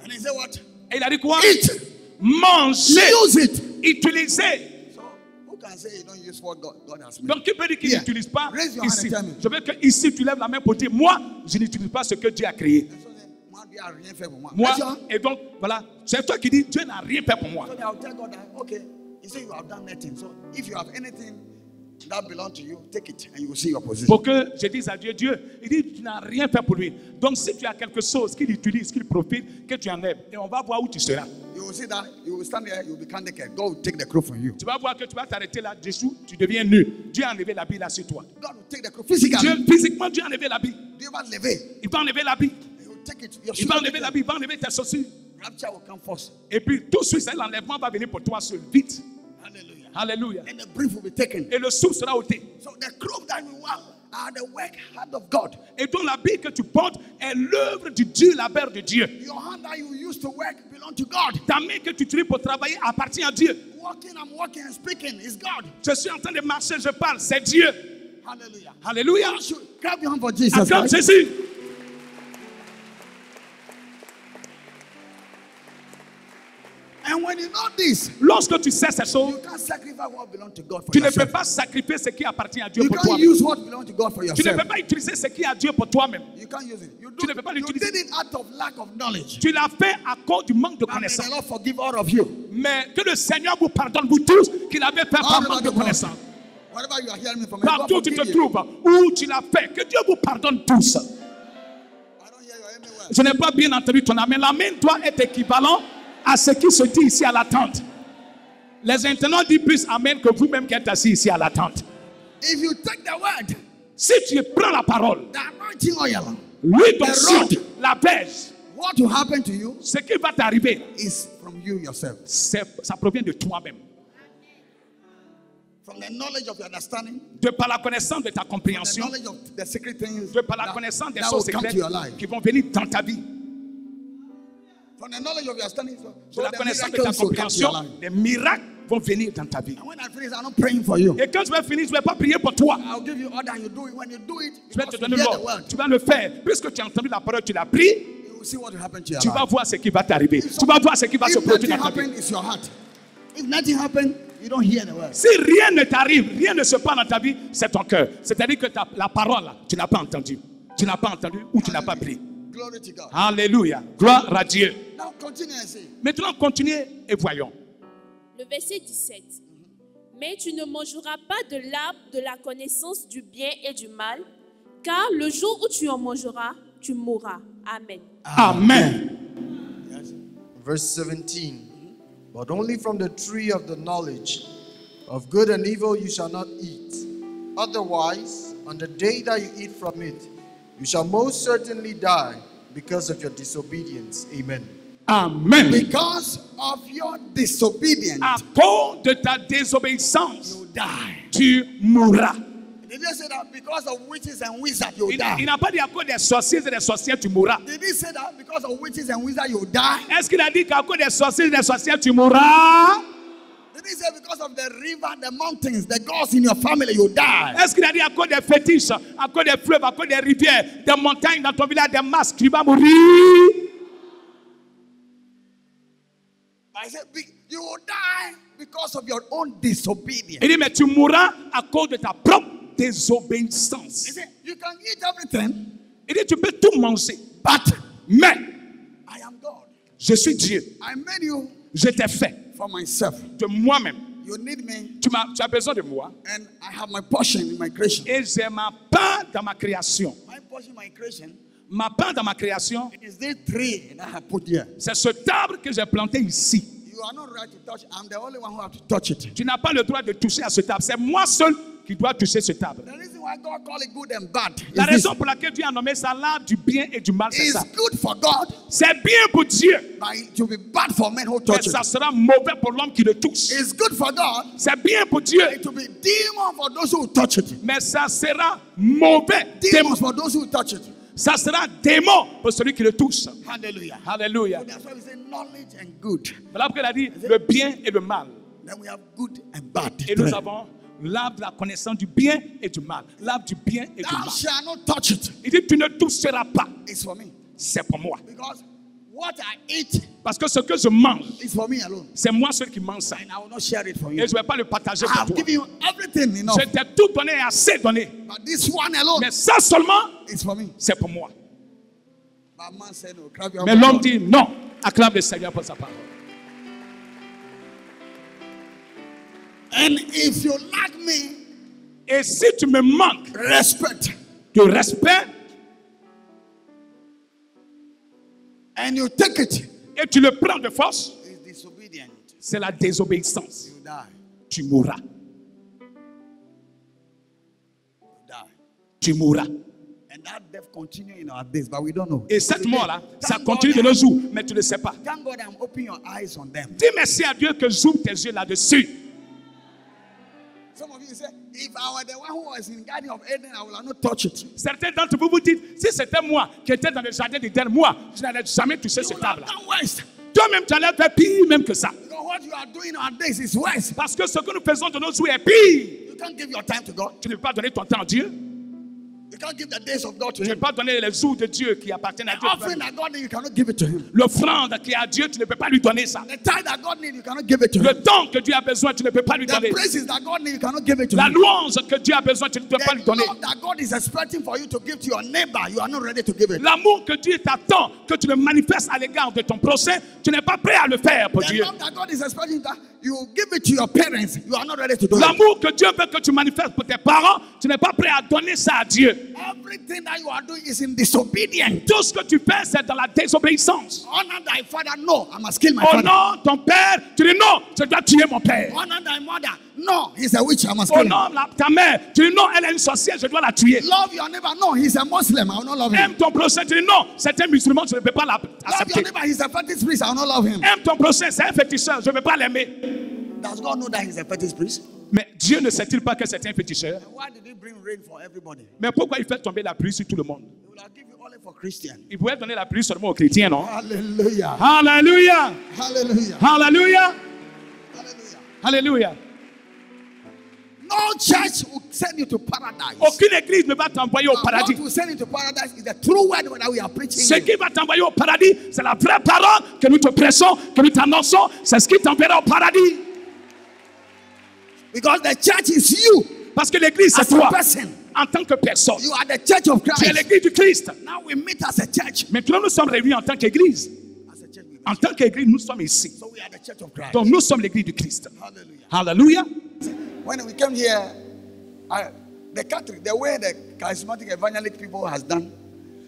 S1: And he said, what?
S2: Et il a dit quoi?
S1: Eat.
S2: Manger.
S1: Use it.
S2: Utiliser.
S1: So who can say you don't use what God has made?
S2: Donc qui peut dire qu'il
S1: Yeah.
S2: n'utilise pas
S1: Raise your hand
S2: ici?
S1: and tell me.
S2: Je veux que ici tu lèves la main pour dire, moi, je n'utilise pas ce que Dieu a créé.
S1: So then, moi, Dieu a rien fait pour moi.
S2: Moi,
S1: Raise your hand.
S2: et donc, voilà, c'est toi qui dis, Dieu n'a rien fait pour moi.
S1: So then I'll tell God that, okay, you say you have done nothing. So if you have anything that belongs to you, take it and you will see your position.
S2: Pour que je dise à Dieu, Dieu, il dit, tu n'as rien fait pour lui. Donc si tu as quelque chose qu'il utilise, qu'il profite, que tu enlèves, et on va voir où tu seras.
S1: You will see that you will stand there, you will become naked. God will take the clothes from you.
S2: Tu vas voir que tu vas t'arrêter là-dessous, tu deviens nu. Dieu a enlevé l'habit là sur toi.
S1: God will take the clothes physically.
S2: Dieu, physiquement, Dieu a enlevé l'habit.
S1: Dieu va te lever.
S2: Il va enlever l'habit.
S1: He will take it. Your
S2: Il va
S1: shoes
S2: enlever
S1: will
S2: l'habit, il va enlever tes chaussures.
S1: Rapture will come first.
S2: Et puis tout de suite, l'enlèvement va venir pour toi seul, vite.
S1: Hallelujah.
S2: Alléluia.
S1: And the brief will be taken.
S2: Et le souffle sera ôté.
S1: So the clothes that we wear are the work hand of God.
S2: Et donc l'habit que tu portes est l'œuvre de Dieu, la mère de Dieu.
S1: Your hand that you use to work belong to God.
S2: Ta main que tu utilises pour travailler appartient à Dieu.
S1: Walking, I'm walking and speaking is God.
S2: Je suis en train de marcher, je parle, c'est Dieu.
S1: Hallelujah.
S2: Alléluia.
S1: You should clap your hand for Jesus.
S2: Acclame
S1: Christ.
S2: Jésus.
S1: And when you know this,
S2: Lorsque tu sais ces choses,
S1: you can't sacrifice what belongs to God for
S2: tu ne peux
S1: yourself.
S2: pas sacrifier ce qui appartient à Dieu
S1: You
S2: pour
S1: can't
S2: toi-même.
S1: use what belongs to God for
S2: Tu ne
S1: yourself.
S2: peux pas utiliser ce qui est à Dieu pour toi-même.
S1: You can't use it.
S2: Tu ne peux pas
S1: You
S2: l'utiliser.
S1: did it out of lack of knowledge.
S2: Tu l'as fait à cause du manque de
S1: And may the
S2: connaissance.
S1: Lord forgive all of you.
S2: Mais que le Seigneur vous pardonne, vous tous, qu'il avait fait par
S1: All
S2: manque
S1: over
S2: de
S1: the world.
S2: connaissance.
S1: Wherever you are hearing me from, may God
S2: Partout où tu
S1: forgive
S2: te
S1: you.
S2: trouves, où tu l'as fait, que Dieu vous pardonne tous.
S1: I don't hear your amen well.
S2: Je n'ai pas bien entendu ton amen. L'amen doit être équivalent à ce qui se dit ici à la tente. Les internautes disent plus amen que vous-même qui êtes assis ici à la tente.
S1: If you take the word,
S2: Si tu prends la parole,
S1: the anointing oil,
S2: l'huile
S1: The
S2: d'onction,
S1: rod.
S2: la beige,
S1: what will happen to you
S2: ce qui va t'arriver,
S1: is from you yourself.
S2: ça provient de toi-même.
S1: From the knowledge of your understanding,
S2: De par la connaissance de ta
S1: the
S2: compréhension,
S1: knowledge of the secret things
S2: de par la
S1: that,
S2: connaissance des
S1: that
S2: choses
S1: will come to
S2: secrètes
S1: your life.
S2: qui vont venir dans ta vie.
S1: From the knowledge of your understanding,
S2: De
S1: so
S2: la
S1: the
S2: connaissance de ta
S1: miracles will come to your
S2: compréhension,
S1: life.
S2: les miracles vont venir dans ta vie.
S1: And when I finish, I'm not praying for you.
S2: Et quand je vais finir, je ne vais pas prier pour toi.
S1: I'll give you order and you do it. When you do it,
S2: Je vais te
S1: because you
S2: donner
S1: hear the
S2: l'ordre.
S1: word,
S2: Tu vas le faire. Puisque tu as entendu la parole, tu l'as pris,
S1: you will see what will happen to your
S2: tu vas
S1: life.
S2: voir ce qui va t'arriver. Tu vas voir ce qui va se
S1: If
S2: produire
S1: nothing
S2: dans ta vie.
S1: happens, it's your heart. If nothing happens, you don't hear the word.
S2: Si rien ne t'arrive, rien ne se passe dans ta vie, c'est ton cœur. C'est-à-dire que la parole, là, tu n'as pas entendu. Tu n'as pas entendu ou tu n'as pas pris.
S1: Glory to God.
S2: Alléluia. Gloire à Dieu.
S1: Now continue and say.
S2: Maintenant, continuez et voyons.
S3: Le verset 17. Mais tu ne mangeras pas de l'arbre de la connaissance du bien et du mal, car le jour où tu en mangeras, tu mourras. Amen.
S2: Amen.
S1: Yes.
S4: Verse 17. But only from the tree of the knowledge of good and evil you shall not eat. Otherwise, on the day that you eat from it, you shall most certainly die because of your disobedience. Amen.
S2: Amen.
S1: Because of your disobedience,
S2: À cause de ta désobéissance,
S1: you die.
S2: tu mourras.
S1: Did he say that because of witches and wizards you
S2: Il
S1: die?
S2: n'a pas dit à cause des sorciers et des sorcières, tu mourras.
S1: Did he say that because of witches and wizards you die?
S2: Est-ce qu'il a dit qu'à cause des sorciers et des sorcières, tu mourras?
S1: Did he say because of the river, the mountains, the gods in your family you die?
S2: Est-ce qu'il a dit à cause des fétiches, à cause des fleuves, à cause des rivières, des montagnes dans ton village, des masques, tu vas mourir?
S1: I said you will die because of your own disobedience.
S2: Il dit, mais tu mourras à cause de ta propre désobéissance.
S1: He said you can eat everything,
S2: Il dit, tu peux tout manger,
S1: but
S2: mais
S1: I am God.
S2: je suis Dieu.
S1: I made you
S2: Je t'ai fait
S1: for myself.
S2: de moi-même.
S1: You need me,
S2: Tu as besoin de moi.
S1: and I have my portion in my creation.
S2: Et j'ai ma part dans ma création.
S1: My portion in my creation
S2: Ma part dans ma création,
S1: is this tree that I have put here.
S2: c'est cet arbre que j'ai planté ici.
S1: You are not right to touch. I'm the only one who have to touch it.
S2: Tu n'as pas le droit de toucher à cet arbre. C'est moi seul qui dois toucher cet arbre.
S1: The reason why God call it good and bad
S2: La
S1: is this.
S2: raison pour laquelle Dieu a nommé ça l'arbre du bien et du mal, c'est
S1: It's
S2: ça.
S1: good for God,
S2: C'est bien pour Dieu,
S1: but it will be bad for men who
S2: mais
S1: touch
S2: ça
S1: it.
S2: sera mauvais pour l'homme qui le touche.
S1: It's good for God,
S2: C'est bien pour Dieu,
S1: it will be demon for those who touch it.
S2: mais ça sera mauvais.
S1: Demons for those who touch it.
S2: Ça sera démon pour celui qui le touche.
S1: Hallelujah.
S2: Alléluia.
S1: So that's why we say knowledge and good.
S2: Voilà pourquoi il a dit le bien et le mal.
S1: Then we have good and bad.
S2: Et nous avons l'arbre de la connaissance du bien et du mal. L'arbre du bien et du
S1: Thou
S2: mal.
S1: shalt not touch it.
S2: Il dit tu ne toucheras pas.
S1: It's for me.
S2: C'est pour moi.
S1: Because what I eat
S2: Parce que ce que je mange,
S1: is for me alone.
S2: c'est moi seul qui mange ça.
S1: And I will not share it for
S2: Et
S1: you.
S2: je ne vais pas le partager
S1: I
S2: pour
S1: have
S2: toi.
S1: given you everything enough.
S2: Je t'ai tout donné et assez donné.
S1: But this one alone
S2: Mais ça seulement,
S1: is for me.
S2: c'est pour moi.
S1: But man said, no, clap your
S2: Mais l'homme
S1: hands.
S2: dit non. Acclame le Seigneur pour sa parole.
S1: And if you lack me,
S2: Et si tu me manques
S1: respect,
S2: de respect
S1: and you take it,
S2: et tu le prends de force,
S1: is disobedient.
S2: c'est la désobéissance.
S1: You die.
S2: Tu mourras.
S1: You die.
S2: Tu mourras.
S1: And that death continue in our days, but we don't know.
S2: Et cette mort-là, ça
S1: Thank
S2: continue de
S1: God
S2: nos jours, mais tu ne sais pas.
S1: Thank God I'm opening your eyes on them.
S2: Dis merci à Dieu que j'ouvre tes yeux là-dessus.
S1: Some of you say, if I were the one who was in Garden of Eden, I will not touch it.
S2: Certains d'entre vous vous dites, si c'était moi qui étais dans le jardin d'Éden, moi, je n'allais jamais toucher
S1: You
S2: ce
S1: will have
S2: table-là.
S1: done worse.
S2: Toi-même, tu allais faire pire même que ça.
S1: Because what you are doing nowadays is worse.
S2: Parce que ce que nous faisons de nos jours est pire.
S1: You can't give your time to God.
S2: Tu ne peux pas donner ton temps à Dieu.
S1: You can't give the days of God to
S2: Tu ne
S1: Him.
S2: peux pas donner les jours de Dieu qui appartiennent à
S1: The
S2: Dieu.
S1: offering that God needs, you cannot give it to Him.
S2: L'offrande qui est à Dieu, tu ne peux pas lui donner ça.
S1: The tithe that God needs, you cannot give it to
S2: Le
S1: Him.
S2: temps que Dieu a besoin, tu ne peux pas lui
S1: The
S2: donner.
S1: praises that God needs, you cannot give it to
S2: La
S1: Him.
S2: louange que Dieu a besoin, tu ne peux pas lui
S1: The
S2: donner.
S1: love that God is expecting for you to give to your neighbor, you are not ready to give it.
S2: L'amour que Dieu t'attend, que tu le manifestes à l'égard de ton prochain, tu n'es pas prêt à le faire pour
S1: The
S2: Dieu.
S1: love that God is expecting that you give it to your parents, you are not ready to do it.
S2: L'amour que Dieu veut que tu manifestes pour tes parents, tu n'es pas prêt à donner ça à Dieu.
S1: Everything that you are doing is in disobedience.
S2: Tout ce que tu fais, c'est dans la désobéissance.
S1: Honor thy father, no, I must kill my
S2: Oh
S1: father.
S2: non, ton père, tu dis non, je dois tuer mon père.
S1: Honor thy mother, no, he's a witch, I must
S2: Oh
S1: kill him.
S2: non, ta mère, tu dis non, elle est une sorcière, je dois la tuer.
S1: Love your neighbor, no, he's a Muslim, I will not love him.
S2: Aime ton prochain, tu dis non, c'est un musulman, je ne peux pas
S1: Love your
S2: l'accepter.
S1: neighbor, he's a fetish priest, I will not love him.
S2: Aime ton prochain, c'est un féticheur, je ne peux pas l'aimer.
S1: Does God know that he's a fetish priest?
S2: Mais Dieu ne sait-il pas que c'est un féticheur?
S1: Why did he bring rain for everybody?
S2: Mais pourquoi il fait tomber la pluie sur tout le monde?
S1: He will have given you only for Christians.
S2: Il pourrait donner la pluie seulement aux chrétiens, non?
S1: Hallelujah.
S2: Alléluia!
S1: Hallelujah.
S2: Alléluia!
S1: Hallelujah.
S2: Alléluia!
S1: No church will send you to paradise.
S2: Aucune église ne va t'envoyer au
S1: But
S2: paradis.
S1: what will send you to paradise is the true word that we are preaching.
S2: Ce
S1: you.
S2: qui va t'envoyer au paradis, c'est la vraie parole que nous te prêchons, que nous t'annonçons. C'est ce qui t'enverra au paradis.
S1: Because the church is you
S2: Parce que l'église, c'est
S1: as a
S2: toi,
S1: person.
S2: en tant que personne.
S1: You are the church of
S2: Tu es
S1: Christ.
S2: l'église du Christ.
S1: Now we meet as a church.
S2: Maintenant, nous sommes réunis en tant qu'église.
S1: As a church, we meet.
S2: En tant qu'église, nous sommes ici.
S1: So we are the church of Christ.
S2: Donc, nous sommes l'église du Christ.
S1: Hallelujah.
S2: Alléluia.
S1: When we came here, the Catholic, the way the charismatic evangelic people has done,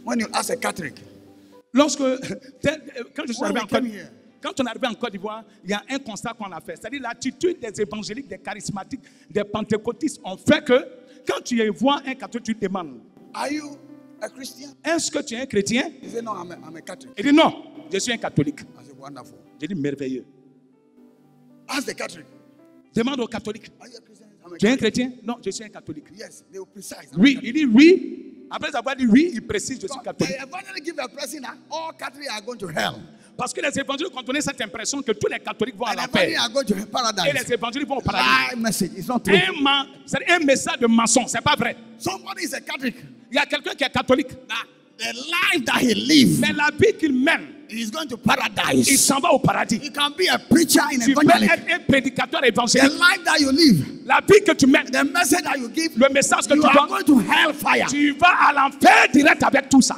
S1: when you ask a Catholic,
S2: Lorsque, quand je suis
S1: When
S2: arrivé
S1: we
S2: en
S1: came
S2: Côte
S1: here.
S2: Quand on est arrivé en Côte d'Ivoire, il y a un constat qu'on a fait. C'est-à-dire l'attitude des évangéliques, des charismatiques, des pentecôtistes ont fait que quand tu vois un catholique, tu te demandes,
S1: are you a Christian?
S2: est-ce que tu es un chrétien?
S1: He said, no, I'm a Catholic.
S2: Il dit non, je suis un catholique.
S1: I said, wonderful.
S2: J'ai dit merveilleux.
S1: Ask the Catholic,
S2: Demande au catholique,
S1: are you a Christian? I'm a
S2: tu es un
S1: Catholic.
S2: chrétien? Non, je suis un catholique.
S1: Yes, they will precise. I'm a
S2: Oui,
S1: Catholic.
S2: il dit oui. Après avoir dit oui, il précise, je suis
S1: The
S2: catholique.
S1: evangelic give a blessing that all Catholics are going to hell.
S2: Parce que les évangéliques ont donné cette impression que tous les catholiques vont à
S1: And
S2: l'enfer.
S1: evangelics are going to
S2: Et
S1: paradise.
S2: les évangéliques vont au paradis.
S1: Lie message. It's not true.
S2: C'est un message de mensonge, c'est pas vrai.
S1: Somebody is a Catholic.
S2: Il y a quelqu'un qui est catholique,
S1: That the life that he lives,
S2: mais la vie qu'il mène,
S1: he's going to
S2: il
S1: paradise.
S2: s'en va au paradis.
S1: You can be a preacher in
S2: Tu peux
S1: evangelic.
S2: être un prédicateur
S1: The
S2: évangélique.
S1: life that you live,
S2: La vie que tu mènes,
S1: the message that you give,
S2: le message que
S1: you
S2: tu
S1: are
S2: donnes,
S1: going to hellfire.
S2: tu vas à l'enfer direct avec tout ça.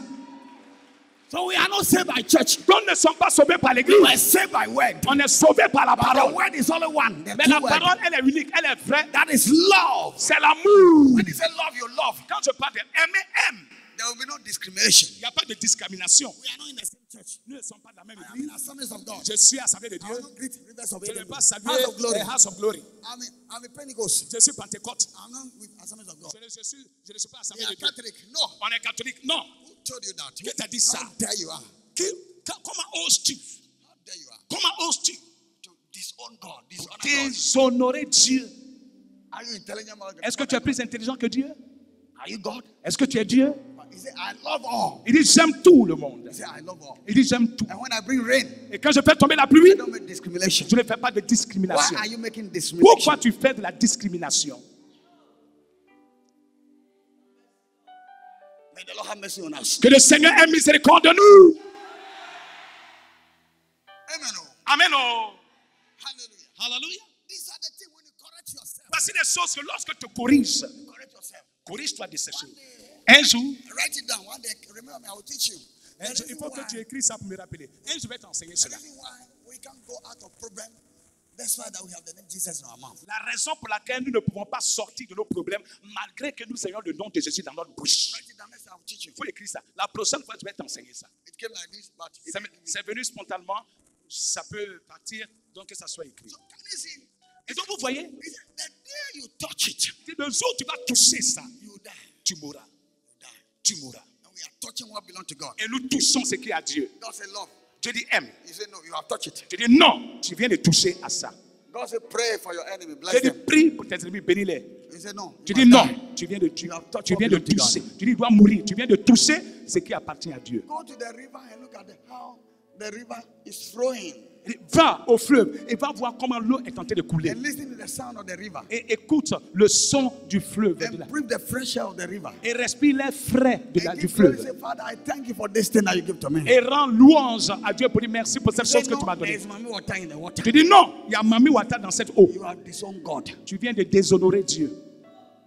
S1: So we are not saved by church.
S2: Donc nous ne sommes pas sauvés par
S1: We
S2: l'église.
S1: are saved by word.
S2: On est sauvés par la
S1: But the
S2: parole.
S1: word is only one. The
S2: Mais
S1: true
S2: la
S1: word.
S2: parole, elle est unique, elle est vraie.
S1: That is love.
S2: C'est l'amour.
S1: When you say love, you love.
S2: Quand je parle d'aimer, aime.
S1: The There will be no discrimination.
S2: Il n'y a pas de discrimination.
S1: We are not in the same church.
S2: Nous ne sommes pas de la même
S1: I am
S2: église.
S1: in Assemblies of God.
S2: Je suis Assemblée de
S1: I
S2: Dieu.
S1: will not greet Rivers of
S2: Je ne vais
S1: Eden.
S2: pas saluer
S1: House of Glory.
S2: les House of Glory.
S1: I'm a Pentecost.
S2: Je suis Pentecôte.
S1: I'm not with Assemblies of God.
S2: Je ne suis pas
S1: We
S2: Assemblée
S1: are
S2: de Dieu.
S1: Catholic. No.
S2: On est catholique. Non.
S1: Who told you that?
S2: Qui t'a dit ça?
S1: How dare you are?
S2: Comment oses-tu?
S1: How dare you are?
S2: Comment oses-tu
S1: To disown God. Dishonor God.
S2: déshonorer Dieu?
S1: Are you intelligent?
S2: Est-ce que tu es plus intelligent que Dieu?
S1: Are you God?
S2: Est-ce que tu es Dieu?
S1: He said, I love all.
S2: Il dit j'aime tout le monde.
S1: He said, I love all.
S2: Il dit j'aime tout.
S1: And when I bring rain,
S2: Et quand je fais tomber la pluie,
S1: I don't make discrimination.
S2: je ne fais pas de
S1: Why
S2: discrimination.
S1: are you making discrimination?
S2: Pourquoi tu fais de la discrimination?
S1: May the Lord have mercy on us.
S2: Que le Seigneur ait miséricorde de nous.
S1: Amen. Oh.
S2: Amen. Oh.
S1: Hallelujah.
S2: Hallelujah.
S1: These are the things when you correct yourself.
S2: Voici des choses que lorsque tu corriges,
S1: Correct yourself.
S2: corrige-toi de ces
S1: One
S2: choses.
S1: day,
S2: Un jour,
S1: write it down. One day, remember me, I will teach you. The
S2: il
S1: reason
S2: faut que
S1: why-
S2: tu écris ça pour me rappeler. Un jour, je vais t'enseigner
S1: the
S2: cela.
S1: reason why we can't go out of problem, that's why that we have the name Jesus in our mouth.
S2: La raison pour laquelle nous ne pouvons pas sortir de nos problèmes, malgré que nous ayons le nom de Jésus dans notre bouche.
S1: Write it down. Next time I will teach you.
S2: Il faut écrire ça. La prochaine fois, je vais t'enseigner ça.
S1: It came like this, but it
S2: Ça
S1: didn't give me-
S2: C'est venu spontanément. Ça peut partir, donc que ça soit écrit.
S1: So can you see?
S2: Et donc, vous voyez,
S1: He said, the day you touch it,
S2: le jour où tu vas toucher ça,
S1: you will die.
S2: tu mourras.
S1: You die.
S2: Tu mourras.
S1: And we are touching what belongs to God.
S2: Et nous touchons ce qui est à Dieu.
S1: God said, love.
S2: Dieu dit aime.
S1: He said, no, you have touched it.
S2: Je dis non, tu viens de toucher à ça.
S1: God said, pray for your enemy,
S2: Je
S1: bless
S2: dis
S1: them.
S2: prie pour tes ennemis, bénis-les.
S1: He said, no.
S2: Je
S1: you
S2: dis
S1: must
S2: non,
S1: die.
S2: tu viens de,
S1: You have touched
S2: tu
S1: what
S2: viens de
S1: belongs to
S2: toucher.
S1: God.
S2: Tu dis il doit mourir. Tu viens de toucher ce qui appartient à Dieu.
S1: Go to the river and look at how the river is flowing.
S2: Il dit, va au fleuve et va voir comment l'eau est en train de couler.
S1: And listen to the sound of the river.
S2: Et écoute le son du fleuve.
S1: And breathe the fresh air of the river.
S2: Et respire l'air frais
S1: And
S2: du
S1: give glory.
S2: fleuve.
S1: Say, Father, I thank you for this thing that you give to me.
S2: Et rends louange à Dieu pour dire merci pour cette
S1: Say,
S2: chose que tu
S1: no,
S2: m'as
S1: there
S2: donnée.
S1: is mommy water in the water.
S2: Tu dis non, il y a Mami Wata dans cette eau.
S1: You have disowned God.
S2: Tu viens de déshonorer Dieu.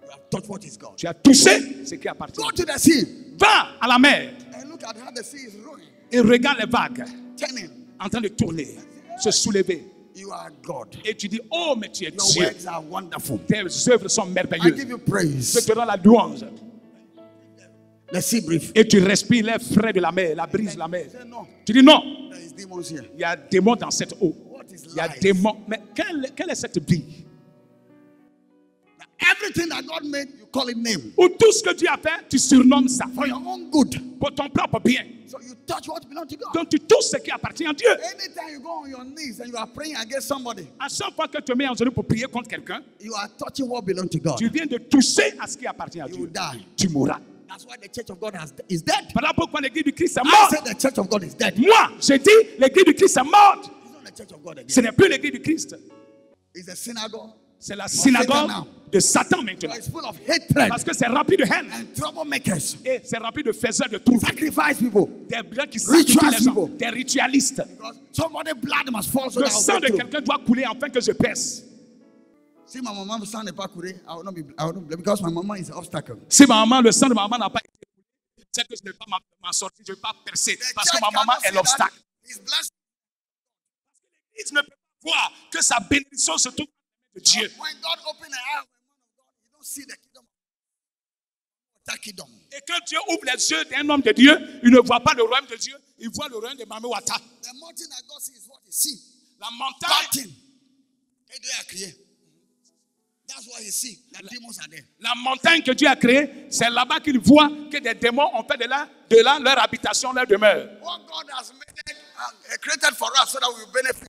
S1: You have touched what is God.
S2: Tu as touché ce qui appartient.
S1: Go to the sea
S2: Va à la mer
S1: and look at how the sea is rolling,
S2: et regarde les vagues
S1: turning.
S2: en train de tourner, se soulever.
S1: You are God.
S2: Et tu dis, oh, mais tu es
S1: Your
S2: Dieu.
S1: works are wonderful.
S2: Tes œuvres sont
S1: I
S2: merveilleuses.
S1: give you
S2: Je
S1: praise.
S2: te rends la louange.
S1: The sea breathe.
S2: Et tu respires l'air frais de la mer, la brise de la mer.
S1: Say, no,
S2: Tu dis non,
S1: there is demons here.
S2: il y a des démons dans cette eau.
S1: What is
S2: Il y a
S1: life?
S2: des démons. Mais quelle est cette vie?
S1: Everything that God made, you call it name.
S2: Où tout ce que Dieu a fait, tu surnommes ça.
S1: For your own good.
S2: Pour ton propre bien.
S1: So you touch what belongs to God.
S2: Donc tu touches ce qui appartient à Dieu.
S1: Anytime you go on your knees and you are praying against somebody,
S2: À chaque fois que tu te mets en genoux pour prier contre quelqu'un,
S1: you are touching what belongs to God.
S2: tu viens de toucher à ce qui appartient à
S1: You will
S2: Dieu.
S1: die.
S2: Tu mourras.
S1: That's why the church of God is dead.
S2: Voilà pourquoi l'église du Christ est
S1: I
S2: morte.
S1: said the church of God is dead.
S2: Moi, j'ai dit, l'église du Christ est morte.
S1: It's not the church of God
S2: Ce
S1: again.
S2: n'est plus l'église du Christ.
S1: It's a synagogue.
S2: C'est la synagogue de Satan maintenant.
S1: It's full of hatred
S2: Parce que c'est rempli de haine.
S1: and troublemakers.
S2: Et c'est rempli de faiseurs de troubles.
S1: Sacrifice people.
S2: Des gens qui sacrifient les gens.
S1: people.
S2: Des ritualistes.
S1: Because somebody's blood must fall so
S2: Le
S1: that I'll
S2: sang
S1: break
S2: de
S1: through.
S2: quelqu'un doit couler afin que je perce.
S1: Si my mama sang n'est pas coulé, I will not be because my mama is an obstacle.
S2: Si ma maman, le sang de ma maman n'a pas été coulé, c'est que je ne vais pas m'en sortir, je ne vais pas percer.
S1: The
S2: Parce que
S1: church
S2: ma maman
S1: cannot
S2: est
S1: see
S2: l'obstacle.
S1: that his blessing.
S2: Il ne peut pas voir que sa bénédiction se trouve dans les mains de Dieu.
S1: When God opened the eye of a man of God, you don't see the kingdom. That kingdom.
S2: Et quand Dieu ouvre les yeux d'un homme de Dieu, il ne voit pas le royaume de Dieu, il voit le royaume de Mami Wata.
S1: The mountain that God sees is what he sees.
S2: La montagne,
S1: Mountain. Et Dieu a créé. That's what he sees. The demons are there.
S2: la montagne que Dieu a créée, c'est là-bas qu'il voit que des démons ont fait de là leur habitation, leur demeure.
S1: What God has made created for us so that we will benefit,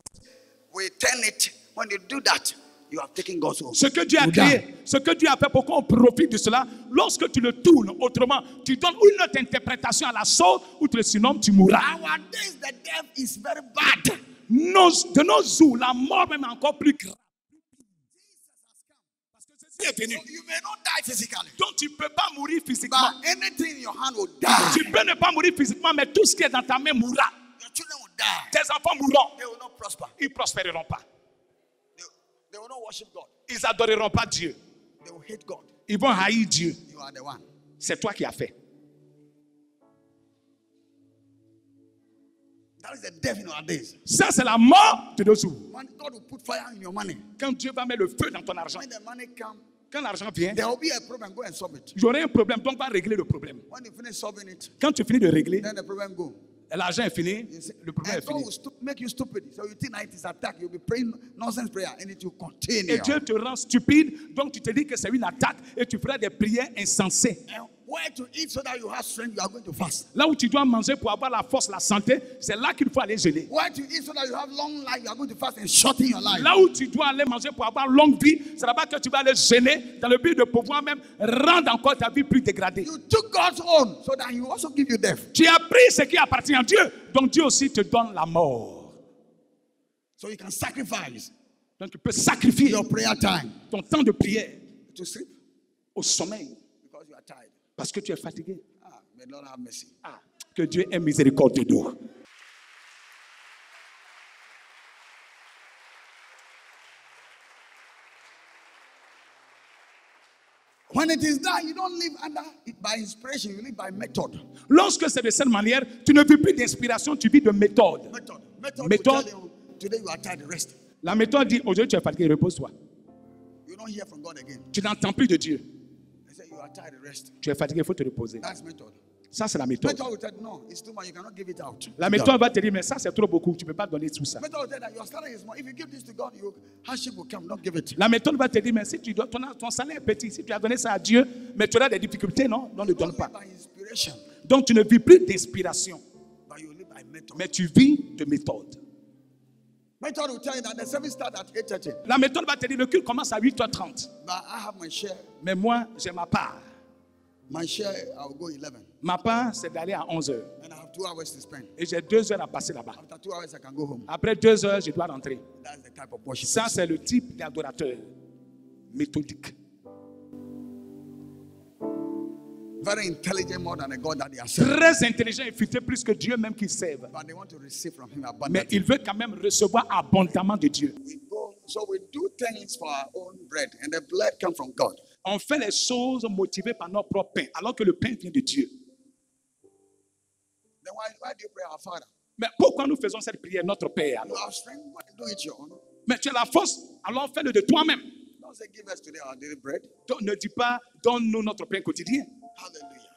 S1: we turn it. When you do that, you have taken God's own.
S2: Ce que Dieu a
S1: You
S2: créé,
S1: die.
S2: ce que Dieu a fait pour qu'on profite de cela, lorsque tu le tournes autrement, tu donnes une autre interprétation à la chose où tu le surnommes, tu mourras.
S1: Nowadays, the death is very bad.
S2: De nos jours, la mort même est encore plus grave. Parce que ceci est venu.
S1: So you may not die physically,
S2: Donc tu ne peux pas mourir physiquement.
S1: but anything in your hand will
S2: Tu
S1: die.
S2: peux ne pas mourir physiquement, mais tout ce qui est dans ta main mourra.
S1: Your children will die.
S2: Tes enfants mourront.
S1: They will not prosper.
S2: Ils ne prospéreront pas.
S1: They will not worship God.
S2: Ils n'adoreront pas Dieu.
S1: They will hate God.
S2: Ils vont haïr Dieu.
S1: You are the one.
S2: C'est toi qui as fait.
S1: That is the death in our days.
S2: Ça, c'est la mort de nos jours.
S1: When God will put fire in your money.
S2: Quand Dieu va mettre le feu dans ton argent,
S1: When the money comes,
S2: Quand l'argent vient,
S1: there will be a problem. Go and solve it.
S2: j'aurai un problème, donc va régler le problème.
S1: When you finish solving it,
S2: Quand tu finis de régler,
S1: then the problem go.
S2: l'argent est fini,
S1: You see,
S2: le problème
S1: and
S2: est
S1: God
S2: fini.
S1: will make you stupid. So you think that it is attack. You'll be praying nonsense prayer and it will continue.
S2: Et Dieu te rend stupide, donc tu te dis que c'est une attaque et tu feras des prières insensées.
S1: And where to eat so that you have strength, you are going to fast.
S2: Là où tu dois manger pour avoir la force, la santé, c'est là qu'il faut aller jeûner.
S1: Where to eat so that you have long life, you are going to fast and shorten your life.
S2: Là où tu dois aller manger pour avoir longue vie, c'est là-bas que tu vas aller jeûner dans le but de pouvoir même rendre encore ta vie plus dégradée.
S1: You took God's own so that He will also give you death.
S2: Tu as pris ce qui appartient à Dieu, donc Dieu aussi te donne la mort.
S1: So you can sacrifice
S2: Donc tu peux sacrifier
S1: your prayer time
S2: ton temps de prière
S1: to sleep
S2: au sommeil
S1: because you are tired.
S2: parce que tu es fatigué.
S1: Ah, may the Lord have mercy.
S2: Ah, que Dieu ait miséricorde de nous.
S1: When it is done, you don't live under it by inspiration, you live by method.
S2: Lorsque c'est de cette manière, tu ne vis plus d'inspiration, tu vis de méthode.
S1: Method. Method will
S2: Method.
S1: tell you, today you are tired, rest.
S2: La méthode dit, aujourd'hui tu es fatigué, repose-toi.
S1: You don't hear from God again.
S2: Tu n'entends plus de Dieu.
S1: They say you are tired, rest.
S2: Tu es fatigué, il faut te reposer.
S1: That's method.
S2: Ça, c'est la méthode.
S1: Method will tell you, no, it's too much, you cannot give it out.
S2: La méthode va te dire, mais ça, c'est trop beaucoup, tu ne peux pas donner tout ça.
S1: Method will tell you that your salary is small. If you give this to God, hardship will come. Don't give it.
S2: La méthode va te dire, mais si tu dois, ton salaire est petit, si tu as donné ça à Dieu, mais tu auras des difficultés, non? Non, ne donne
S1: Don't
S2: pas.
S1: live by inspiration,
S2: Donc, tu ne vis plus d'inspiration,
S1: but you live by method.
S2: mais tu vis de méthode.
S1: Method will tell you that the service starts at 8:30,
S2: La méthode va te dire, le culte commence à 8h30.
S1: but I have my share.
S2: Mais moi, j'ai ma part.
S1: My share, I will go 11,
S2: Ma part, c'est d'aller à 11h.
S1: and I have 2 hours to spend.
S2: Et j'ai 2 heures à passer là-bas.
S1: After 2 hours, I can go home.
S2: Après 2 heures, je dois rentrer.
S1: That's the type of worship.
S2: Ça, c'est le type d'adorateur méthodique.
S1: Very intelligent, more than a God that they are serving.
S2: Très intelligent et futé plus que Dieu même qu'ils servent.
S1: But they want to receive from Him
S2: Mais
S1: abundantly.
S2: il veut quand même recevoir abondamment de Dieu.
S1: So we do things for our own bread, and the bread comes from God.
S2: On fait les choses motivées par notre propre pain, alors que le pain vient de Dieu.
S1: Then why do you pray our Father?
S2: Mais pourquoi nous faisons cette prière, notre Père,
S1: You
S2: alors?
S1: have strength, why do it your own?
S2: Mais tu as la force, alors fais-le de toi-même.
S1: Don't say, give us today our daily bread.
S2: Donc, ne dis pas, donne-nous notre pain quotidien.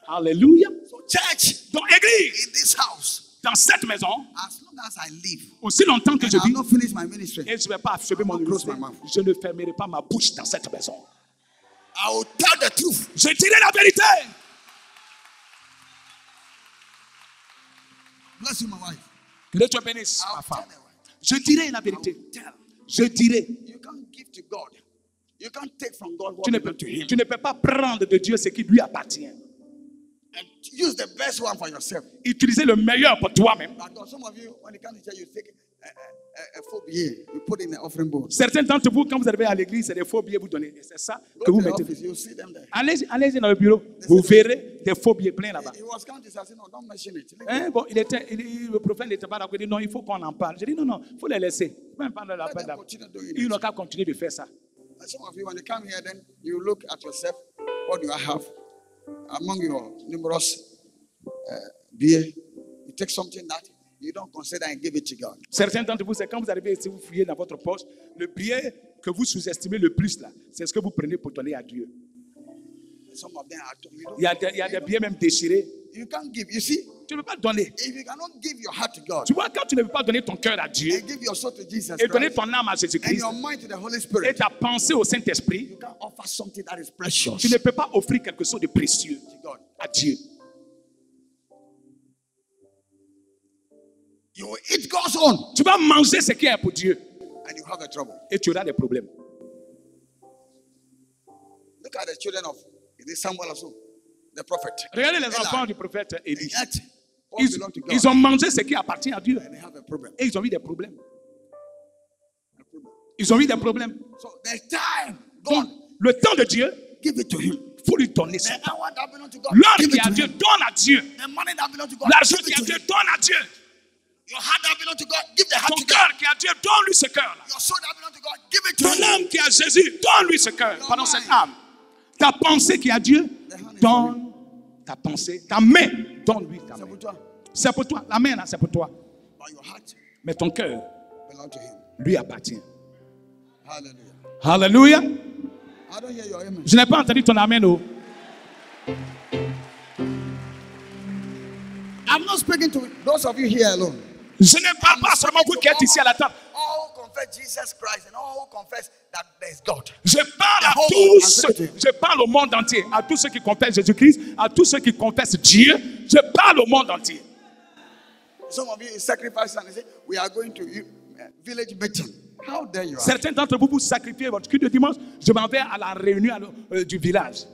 S1: Hallelujah.
S2: Alléluia.
S1: So, church,
S2: Donc, Église,
S1: in this house,
S2: dans cette maison,
S1: as long as I live,
S2: aussi longtemps que
S1: and
S2: je
S1: I have
S2: vis,
S1: not finished my ministry,
S2: et je ne vais pas achever mon
S1: I'll close
S2: ministère,
S1: my mouth.
S2: je ne fermerai pas ma bouche dans cette maison.
S1: I will tell the truth.
S2: Je dirai la vérité.
S1: Bless you, my wife.
S2: Que Dieu te bénisse,
S1: I'll
S2: ma
S1: tell
S2: femme.
S1: the wife.
S2: Je dirai la
S1: I
S2: vérité.
S1: will tell.
S2: Je dirai.
S1: You can't give to God. You can't take from God what
S2: Tu ne,
S1: belongs to Him.
S2: tu ne peux pas prendre de Dieu ce qui lui appartient.
S1: And use the best one for yourself.
S2: Utiliser le meilleur pour toi-même.
S1: But God, some of you, when you come to church, you take a faux billet. You put in the offering bowl.
S2: Certains d'entre vous, quand vous arrivez à l'église, c'est des faux billets que vous donnez. Et c'est ça que
S1: Go
S2: vous
S1: to the
S2: mettez.
S1: office, you see them there.
S2: Allez-y dans le bureau. Vous verrez des faux billets pleins là-bas.
S1: He was counting. I said, no, don't mention it.
S2: Hein, bon, le prophète n'était pas d'accord. Il dit non, il faut qu'on en parle. J'ai dit non, il faut les laisser. Même pas la peine d'avoir. Ils n'ont qu'à continuer de faire ça.
S1: And some of you, when you come here, then you look at yourself. What do I have among your numerous beer? You take something that you don't consider and give it to God.
S2: Certains d'entre vous, c'est quand vous arrivez ici, vous fouillez dans votre poche, le billet que vous sous-estimez le plus là, c'est ce que vous prenez pour donner à Dieu.
S1: Some of them are.
S2: Il y a des billets même déchirés.
S1: You can't give. You see,
S2: Tu ne peux pas donner.
S1: if you cannot give your heart to God
S2: Tu vois, quand tu ne veux pas donner ton cœur à Dieu
S1: and give your soul to Jesus
S2: et donner
S1: Christ
S2: ton âme à
S1: and
S2: Jésus-Christ
S1: your mind to the Holy
S2: et
S1: Spirit,
S2: ta pensée au Saint-Esprit,
S1: you can't offer something that is precious
S2: tu ne peux pas offrir quelque chose de précieux
S1: to God.
S2: à Dieu.
S1: You will eat God's own
S2: Tu vas manger ce qui est pour Dieu
S1: and you have a trouble.
S2: et tu auras des problèmes.
S1: Look at the children of Samuel also, the prophet.
S2: Regardez les
S1: Eli.
S2: enfants du prophète
S1: They
S2: Élie.
S1: ate what
S2: Ils,
S1: belongs to God,
S2: ils ont mangé ce qui appartient à Dieu
S1: and they have a problem.
S2: et ils ont eu des problèmes.
S1: A problem.
S2: Ils ont eu des problèmes.
S1: So the time,
S2: Donc,
S1: God,
S2: le temps de Dieu,
S1: give it to Him.
S2: il faut lui donner son
S1: The
S2: temps.
S1: hour that belongs to God,
S2: L'heure
S1: give
S2: qui
S1: it
S2: est à
S1: to
S2: Dieu,
S1: Him.
S2: donne à Dieu.
S1: The money that belongs to God,
S2: L'argent
S1: give
S2: qui
S1: it
S2: est à
S1: to
S2: Dieu,
S1: Him.
S2: donne à Dieu.
S1: Your heart that belongs to God, give the heart
S2: Ton
S1: to
S2: cœur
S1: God.
S2: qui est à Dieu, donne-lui ce cœur-là.
S1: Your soul that belongs to God, give it to
S2: Ton
S1: Him.
S2: âme qui est à Jésus, donne-lui ce cœur. Pardon, cette âme. Ta pensée qui est à Dieu, donne ta pensée. Ta main, donne-lui ta
S1: C'est
S2: main.
S1: pour toi.
S2: C'est pour toi. La main, là, c'est pour toi.
S1: But your heart
S2: Mais ton cœur
S1: belongs to Him.
S2: lui appartient.
S1: Hallelujah.
S2: Alléluia.
S1: I don't hear your amen.
S2: Je n'ai pas entendu ton amen. Oh.
S1: I'm not speaking to those of you here alone.
S2: Je ne parle pas seulement vous qui êtes ici à la table.
S1: All who confess Jesus Christ and all who confess that there is God.
S2: Je parle à
S1: The whole
S2: tous,
S1: world.
S2: je parle au monde entier, à tous ceux qui confessent Jésus-Christ, à tous ceux qui confessent Dieu. Je parle au monde entier.
S1: Some of you sacrifice and say, we are going to village meeting. How dare you?
S2: Certains d'entre vous, vous sacrifiez votre culte de dimanche. Je m'en vais à la réunion du village.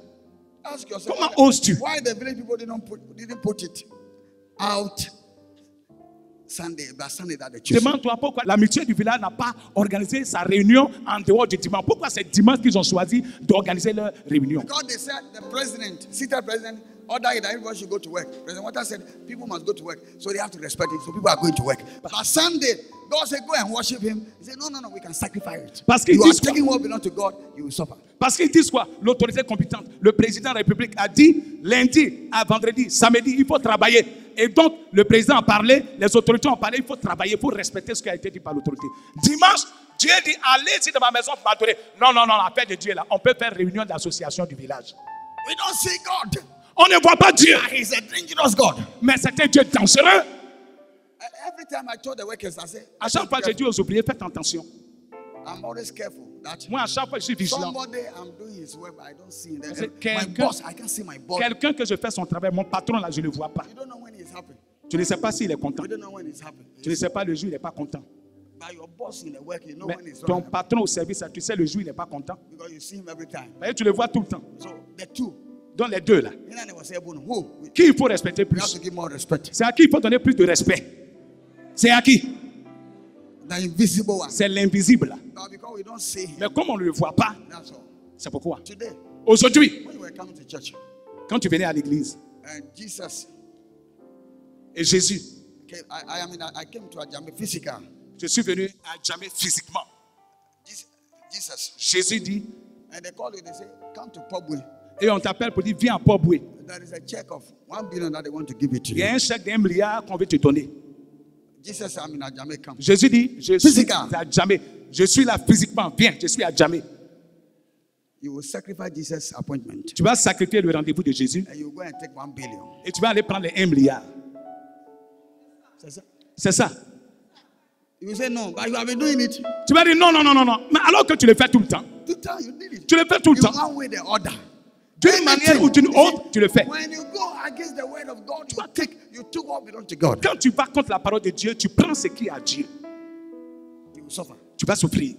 S1: Ask yourself,
S2: Comment oses-tu?
S1: why the village people didn't put it out Sunday, but Sunday that they choose.
S2: Demande-toi pourquoi la mutuelle du village n'a pas organisé sa réunion en dehors du dimanche. Pourquoi c'est dimanche qu'ils ont choisi d'organiser leur réunion?
S1: Because they said the president, seated president, ordered that everybody should go to work. President Walter said people must go to work, so they have to respect it. So people are going to work. But Sunday, God said, go and worship Him. He said, no, we can sacrifice it.
S2: Parce qu'ils
S1: You are
S2: disent quoi?
S1: taking what belongs to God, you will suffer.
S2: Parce qu'ils disent quoi? L'autorité compétente, le président de la République a dit lundi à vendredi, samedi, il faut travailler. Et donc, le président a parlé, les autorités ont parlé, il faut travailler, il faut respecter ce qui a été dit par l'autorité. Dimanche, Dieu dit, allez-y dans ma maison pour m'adorer. Non, l'affaire de Dieu là, on peut faire réunion d'association du village.
S1: We don't see God.
S2: On ne voit pas Dieu.
S1: He's a dangerous God.
S2: Mais c'est un Dieu dangereux.
S1: Every time I told the workers, I say,
S2: À chaque fois, j'ai dit aux ouvriers, faites attention.
S1: I'm always careful that
S2: Moi, à chaque fois, je suis vigilant.
S1: somebody I'm doing his work, but I don't see him.
S2: C'est
S1: My
S2: quelqu'un-
S1: boss, I can't see my boss.
S2: Quelqu'un que je fais son travail, mon patron là, je ne le vois pas.
S1: You don't know when he's happy.
S2: Tu ne sais pas s'il est content.
S1: You don't know when he's happy.
S2: Tu ne sais pas le jour, il n'est pas content.
S1: But your boss in the work, you know
S2: Mais
S1: when he's
S2: ton
S1: not happy.
S2: patron au service, tu sais le jour, il n'est pas content.
S1: Because you see him every time.
S2: Et tu le vois tout le temps.
S1: So the two,
S2: Donc les deux là.
S1: you know, was able to who? We
S2: Qui il faut respecter
S1: have to
S2: plus?
S1: give more respect.
S2: C'est à qui il faut donner plus de respect? C'est à qui?
S1: The invisible one.
S2: C'est l'invisible.
S1: But because we don't see him,
S2: Mais comme on ne le voit pas,
S1: that's all.
S2: c'est pourquoi.
S1: Today,
S2: Aujourd'hui,
S1: when you were coming to church,
S2: quand tu venais à l'église,
S1: and Jesus
S2: et Jésus,
S1: came, I came to Ajame physical.
S2: je suis venu à jamais physiquement.
S1: Jesus.
S2: Jésus dit,
S1: And they call you, they say, come to Pobwe.
S2: et on t'appelle pour dire, viens à Port-Boué.
S1: There is a check of 1 billion that they want to give it to
S2: Il y a
S1: you.
S2: un chèque d'1 milliard qu'on veut te donner.
S1: Jesus, I'm in Ajame, come.
S2: Jésus dit, je suis
S1: Physical.
S2: à jamais. Je suis là physiquement. Viens, je suis à jamais.
S1: You will sacrifice Jesus' appointment.
S2: Tu vas sacrifier le rendez-vous de Jésus
S1: And you will go and take 1 billion.
S2: et tu vas aller prendre les 1 milliard.
S1: C'est ça?
S2: C'est ça.
S1: You will say no, but you have been doing it.
S2: Tu vas dire non. Mais alors que tu le fais tout le temps.
S1: Tout le temps, you did it.
S2: Tu le fais tout le
S1: You
S2: temps.
S1: one way the order.
S2: D'une manière ou d'une autre, tu le fais.
S1: When you go against the word of God, you took what belongs to God.
S2: Quand tu vas contre la parole de Dieu, tu prends ce qui est à Dieu.
S1: You will suffer.
S2: Tu vas souffrir.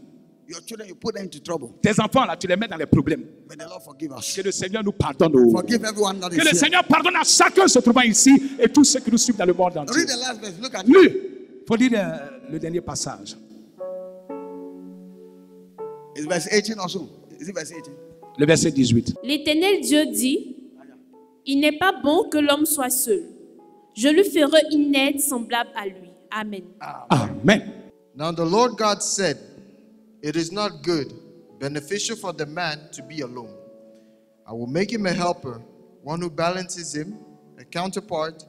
S1: Your children, you put them into trouble.
S2: Tes enfants, là, tu les mets dans les problèmes.
S1: May the Lord forgive us.
S2: Que le Seigneur nous pardonne. Oh.
S1: Forgive everyone that
S2: Que
S1: is
S2: le
S1: here.
S2: Seigneur pardonne à chacun se trouvant ici et tous ceux qui nous suivent dans le monde entier.
S1: Read the last verse. Look at it.
S2: Lu. Il faut lire le dernier passage.
S1: It's verse 18 also. Is it verse 18?
S2: Le verset 18.
S3: L'Éternel Dieu dit, il n'est pas bon que l'homme soit seul. Je lui ferai une aide semblable à lui. Amen.
S2: Amen.
S4: Now the Lord God said, it is not good, beneficial for the man to be alone. I will make him a helper, one who balances him, a counterpart,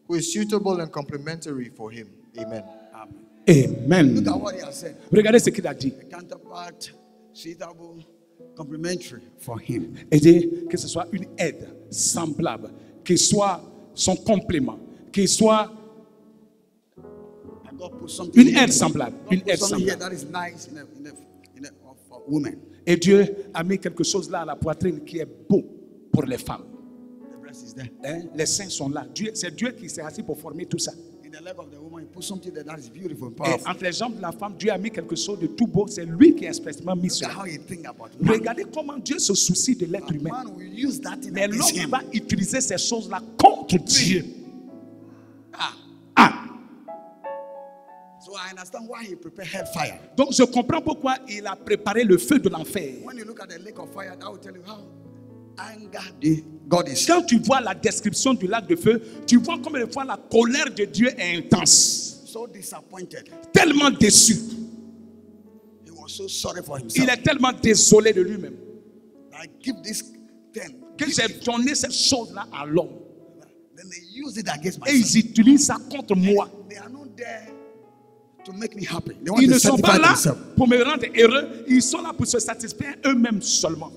S4: who is suitable and complementary for him. Amen.
S2: Amen.
S1: Look at what he has said.
S2: Regardez ce qu'il a dit.
S1: A counterpart, suitable, complementary for him.
S2: Et dit que ce soit une aide semblable, qu'il soit son complément, qu'il soit
S1: And God put something
S2: une
S1: here.
S2: aide semblable.
S1: God
S2: Une
S1: put
S2: aide
S1: something here
S2: semblable.
S1: that is nice for women.
S2: Et Dieu a mis quelque chose là à la poitrine qui est beau pour les femmes.
S1: The breast is there.
S2: Hein? Les seins sont là. C'est Dieu qui s'est assis pour former tout ça.
S1: In the leg of the woman, he put something there that is beautiful and
S2: Et
S1: powerful.
S2: entre les jambes de la femme, Dieu a mis quelque chose de tout beau. C'est lui qui a expressément mis
S1: Look at
S2: cela.
S1: how he think about man.
S2: Regardez comment Dieu se soucie de l'être humain.
S1: Man will use that thing
S2: Mais
S1: against
S2: l'homme
S1: him.
S2: va utiliser ces choses-là contre Dieu.
S1: Ah.
S2: Ah.
S1: So I understand why he prepared hellfire.
S2: Donc je comprends pourquoi il a préparé le feu de l'enfer.
S1: When you look at the lake of fire, that will tell you how anger God is.
S2: Quand tu vois la description du lac de feu, tu vois combien de fois la colère de Dieu est intense.
S1: So disappointed.
S2: Tellement déçu.
S1: He was so sorry for
S2: Il
S1: himself.
S2: est tellement désolé de lui-même
S1: I give this thing.
S2: que j'ai donné cette chose-là à l'homme.
S1: Then they use it against
S2: Et
S1: myself.
S2: ils utilisent ça contre moi.
S1: They are not there to make me happy. They want
S2: Ils
S1: to
S2: ne sont
S1: satisfy
S2: pas là
S1: themselves.
S2: pour me rendre heureux. Ils sont là pour se satisfaire eux-mêmes seulement.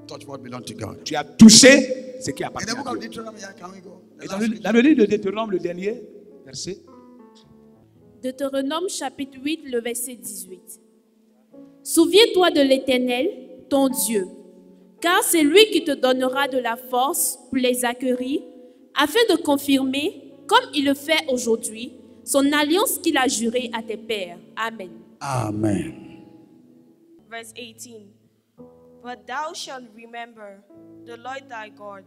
S1: touch what belongs to God.
S2: Tu as touché ce qui
S1: In
S2: appartient
S1: the book
S2: à
S1: of
S2: Dieu.
S1: Deuteronomy, can we go? The
S2: Et
S1: last
S2: dans le livre de Deutéronome, le dernier verset.
S3: Deutéronome chapitre 8, le verset 18. Souviens-toi de l'Éternel, ton Dieu, car c'est lui qui te donnera de la force pour les acquérir, afin de confirmer, comme il le fait aujourd'hui, son alliance qu'il a jurée à tes pères. Amen.
S1: Amen.
S5: Verse 18. But thou shalt remember the Lord thy God,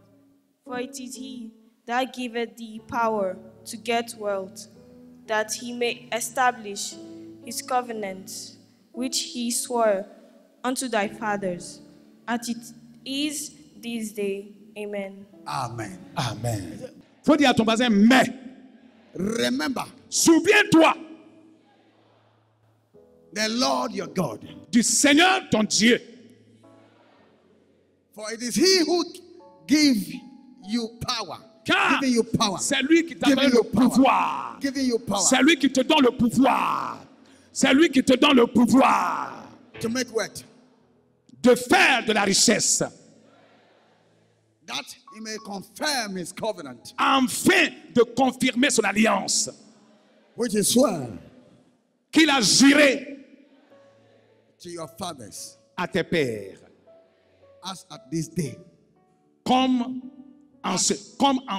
S5: for it is he that giveth thee power to get wealth, that he may establish his covenant, which he swore unto thy fathers, as it is this day. Amen.
S1: Amen.
S2: Amen. Faut dire à ton voisin, mais,
S1: Remember
S2: souviens-toi
S1: the Lord your God,
S2: du Seigneur ton Dieu.
S1: for it is he who give you power.
S2: Car
S1: Giving you power.
S2: c'est lui qui t'a
S1: Giving
S2: donné
S1: you
S2: le
S1: power.
S2: pouvoir.
S1: Giving you power
S2: C'est lui qui te donne le pouvoir. C'est lui qui te donne le pouvoir
S1: to make what?
S2: de faire de la richesse,
S1: That he may confirm his covenant,
S2: afin de confirmer son alliance
S1: which is sworn
S2: qu'il a juré
S1: to your fathers,
S2: à tes pères,
S1: as at this day.
S2: comme en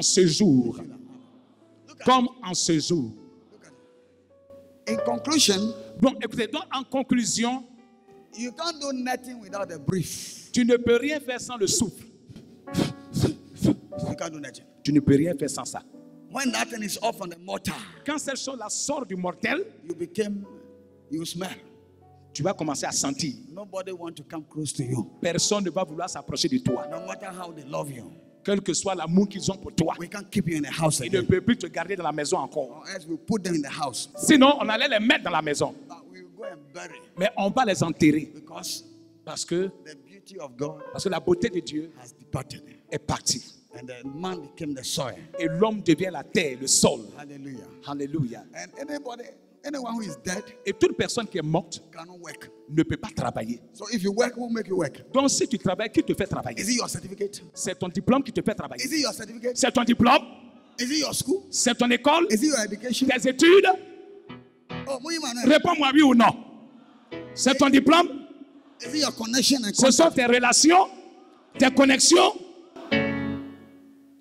S2: ce jour. Comme en ce jour.
S1: In conclusion,
S2: Bon, écoutez, donc en conclusion,
S1: you can't do nothing without a brief.
S2: tu ne peux rien faire sans le souffle.
S1: You can't do nothing.
S2: Tu ne peux rien faire sans ça.
S1: When that thing is off on the mortar,
S2: Quand cette chose-là sort du mortel,
S1: you smell.
S2: tu vas commencer à sentir.
S1: Nobody want to come close to you,
S2: Personne ne va vouloir s'approcher de toi.
S1: no matter how they love you.
S2: Quel que soit l'amour qu'ils ont pour toi,
S1: We can't keep you in the house
S2: ils ne
S1: again,
S2: peuvent plus te garder dans la maison encore.
S1: or else we put them in the house.
S2: Sinon, on allait les mettre dans la maison.
S1: But we will go and bury,
S2: Mais on va les enterrer.
S1: because
S2: Parce que
S1: the beauty of God
S2: la beauté de Dieu
S1: has departed,
S2: est partie.
S1: and the man became the soil.
S2: Et l'homme devient la terre, le sol.
S1: Hallelujah.
S2: Alléluia.
S1: And anyone who is dead
S2: Et toute personne qui est morte
S1: cannot work.
S2: ne peut pas travailler.
S1: So if you work, who will make you work?
S2: Donc si tu travailles, qui te fait travailler?
S1: Is it your certificate?
S2: C'est ton diplôme qui te fait travailler.
S1: Is it your certificate?
S2: C'est ton diplôme,
S1: Is it your school?
S2: c'est ton école,
S1: Is it your education?
S2: tes études.
S1: Oh, Muyiman,
S2: Réponds-moi oui ou non. C'est ton diplôme,
S1: is it your connection and
S2: ce sont
S1: contact?
S2: tes relations, tes connexions.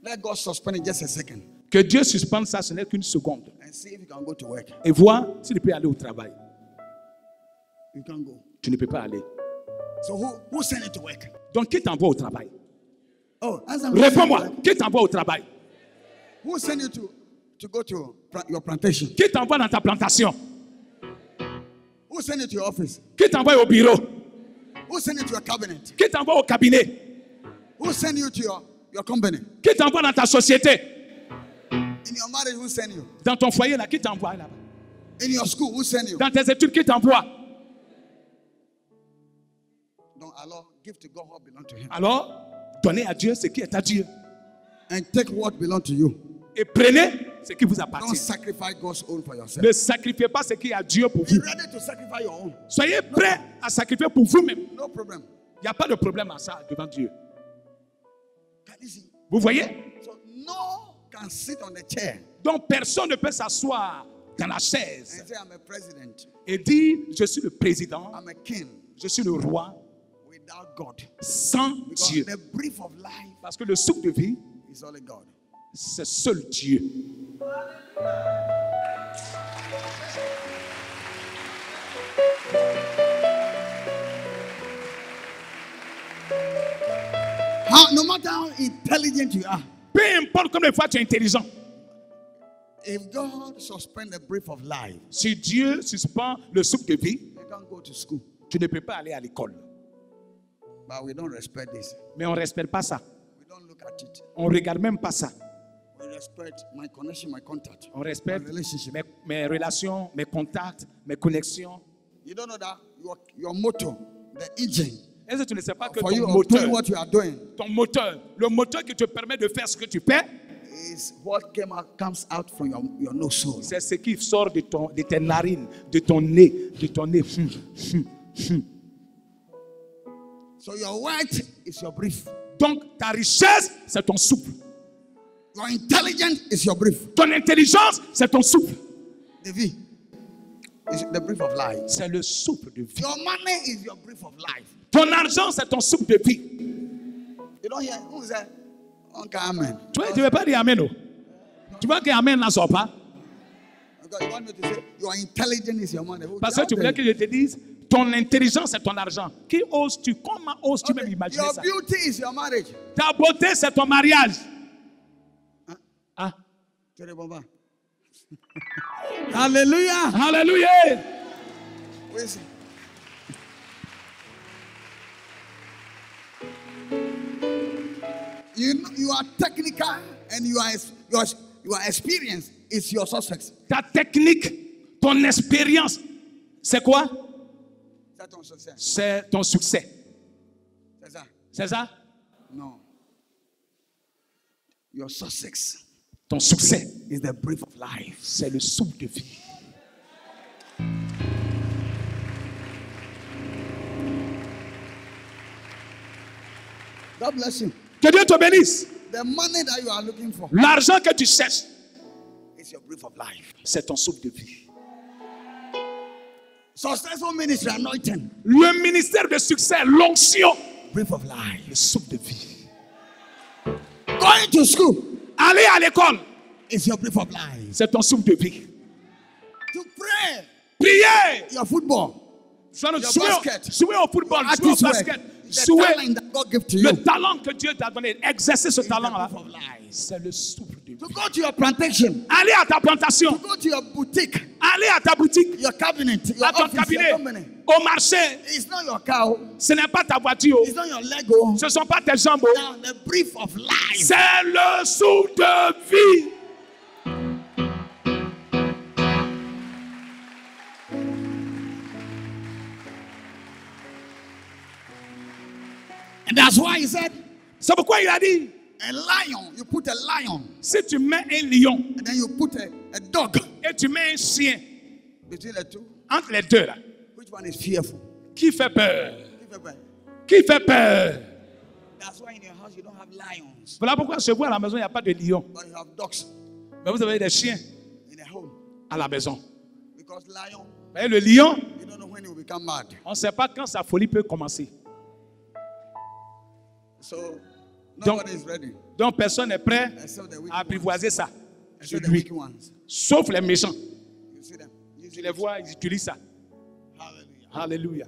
S1: Let God suspend it just a second
S2: Que Dieu suspende ça, ce n'est qu'une seconde.
S1: and see if you can go to work.
S2: Et vois si tu peux aller au travail.
S1: You can go.
S2: Tu ne peux pas aller.
S1: So who sent you to work?
S2: Donc qui t'envoie au travail?
S1: Oh, answer me.
S2: Réponds-moi, qui t'envoie au travail?
S1: Who sent you to go to your plantation?
S2: Qui t'envoie dans ta plantation?
S1: Who sent you to your office?
S2: Qui t'envoie au bureau?
S1: Who sent you to your cabinet?
S2: Qui t'envoie au cabinet?
S1: Who sent you to your company?
S2: Qui t'envoie dans ta société?
S1: In your marriage, who sent you?
S2: Dans ton foyer, là, qui t'envoie là-bas?
S1: In your school, who sent you?
S2: Dans tes études, qui t'envoie?
S1: Don't allow, give to God what belongs to him.
S2: Alors, donnez à Dieu ce qui est à Dieu.
S1: And take what belongs to you.
S2: Et prenez ce qui vous
S1: Don't
S2: appartient.
S1: sacrifice God's own for yourself.
S2: Ne sacrifiez pas ce qui est à Dieu pour
S1: Be
S2: vous.
S1: ready to sacrifice your own.
S2: Soyez prêts à sacrifier pour vous-même.
S1: No problem.
S2: Il n'y a pas de problème à ça devant Dieu.
S1: Can you see?
S2: Vous voyez?
S1: So no can sit on the chair
S2: Donc, personne ne peut s'asseoir dans la chaise
S1: and say, I'm a president,
S2: et dire, je suis le président,
S1: I'm a king,
S2: je suis le roi,
S1: without God.
S2: sans
S1: Because
S2: Dieu.
S1: the brief of life
S2: Parce que le souffle de vie,
S1: is only God.
S2: c'est seul Dieu.
S1: No matter how intelligent you are,
S2: Peu importe combien de fois tu es intelligent,
S1: if God suspend the brief of life,
S2: si Dieu suspend le souffle de vie,
S1: you can't go to school.
S2: tu ne peux pas aller à l'école.
S1: But we don't respect this.
S2: Mais on ne respecte pas ça.
S1: We don't look at it.
S2: On ne regarde même pas ça.
S1: We respect my connection, my contact,
S2: On respecte
S1: my relationship.
S2: mes relations, mes contacts, mes connexions.
S1: You don't know that your motor, the engine,
S2: Est-ce que tu ne sais pas que
S1: for you
S2: ton
S1: of doing
S2: moteur,
S1: what you are doing,
S2: le moteur qui te permet de faire ce que tu fais,
S1: is what comes out from your nose hole.
S2: c'est ce qui sort de tes narines, de ton nez, de ton nez.
S1: So your wealth is your brief.
S2: Donc ta richesse, c'est ton souffle.
S1: Your intelligence is your brief.
S2: Ton intelligence, c'est ton souffle.
S1: The V is the brief of life.
S2: C'est le souffle de vie.
S1: Your money is your brief of life.
S2: Ton argent, c'est ton souffle de vie.
S1: You don't hear who say, Uncle Amen.
S2: Tu ne veux pas dire Amen. Oh. Tu vois que Amen ne sort pas.
S1: Because you want me to say, your intelligence is your money.
S2: Parce que tu voulais que je te dise, ton intelligence, c'est ton argent. Qui oses-tu? Comment oses-tu même imaginer
S1: Your
S2: ça?
S1: beauty is your marriage.
S2: Ta beauté, c'est ton mariage. Ah.
S1: Tu réponds pas. Hallelujah.
S2: Alléluia.
S1: Oui, c'est- You are technical and your experience is your success.
S2: Ta technique, ton expérience, c'est quoi?
S1: C'est ton succès.
S2: C'est ton succès.
S1: C'est ça?
S2: C'est ça?
S1: No. Your success
S2: Ton succès,
S1: is the brief of life.
S2: c'est le souffle de vie.
S1: God bless you.
S2: Que Dieu te bénisse.
S1: The money that you are looking for
S2: L'argent que tu cherches,
S1: is your brief of life.
S2: c'est ton souffle de vie.
S1: Successful ministry anointing,
S2: Le ministère de succès, l'onction,
S1: brief of life.
S2: le souffle de vie.
S1: Going to school
S2: Aller à l'école,
S1: is your brief of life.
S2: c'est ton souffle de vie.
S1: To pray,
S2: Prier,
S1: your football,
S2: jouer
S1: basket,
S2: jouer au football, jouer au
S1: artist work,
S2: basket,
S1: the
S2: jouer
S1: talent that God gave to you.
S2: le talent que Dieu t'a donné, exercer ce
S1: is the
S2: talent-là,
S1: brief of life.
S2: c'est le souffle de vie.
S1: To go to your plantation,
S2: Aller à ta plantation,
S1: to go to your boutique,
S2: aller à ta boutique,
S1: your cabinet, your
S2: à ton
S1: office, your
S2: cabinet,
S1: company.
S2: au marché,
S1: It's not your cow,
S2: ce n'est pas ta voiture,
S1: it's not your Lego.
S2: ce ne sont pas tes jambes,
S1: Now the brief of life.
S2: c'est le souffle de vie.
S1: And that's why he said,
S2: C'est pourquoi il a dit,
S1: a lion, you put a lion,
S2: si tu mets un lion
S1: and then you put a dog
S2: et tu mets un chien
S1: between the two.
S2: entre les deux, là,
S1: Which one is fearful?
S2: qui fait peur?
S1: Give a breath.
S2: Qui fait peur?
S1: That's why in your house you don't have lions,
S2: Voilà pourquoi chez vous à la maison, il n'y a pas de lion.
S1: but you have dogs
S2: Mais vous avez des chiens
S1: in the home.
S2: à la maison.
S1: Because lion,
S2: Vous voyez, le lion,
S1: you don't know when he will become mad.
S2: on ne sait pas quand sa folie peut commencer.
S1: So nobody is ready
S2: Donc personne n'est prêt
S1: except the wicked
S2: à
S1: ones.
S2: apprivoiser ça sur
S1: Except the
S2: lui.
S1: wicked ones.
S2: Sauf les méchants.
S1: You see them. You
S2: Tu
S1: see
S2: les
S1: them.
S2: vois, ils utilisent ça.
S1: Hallelujah.
S2: Alléluia.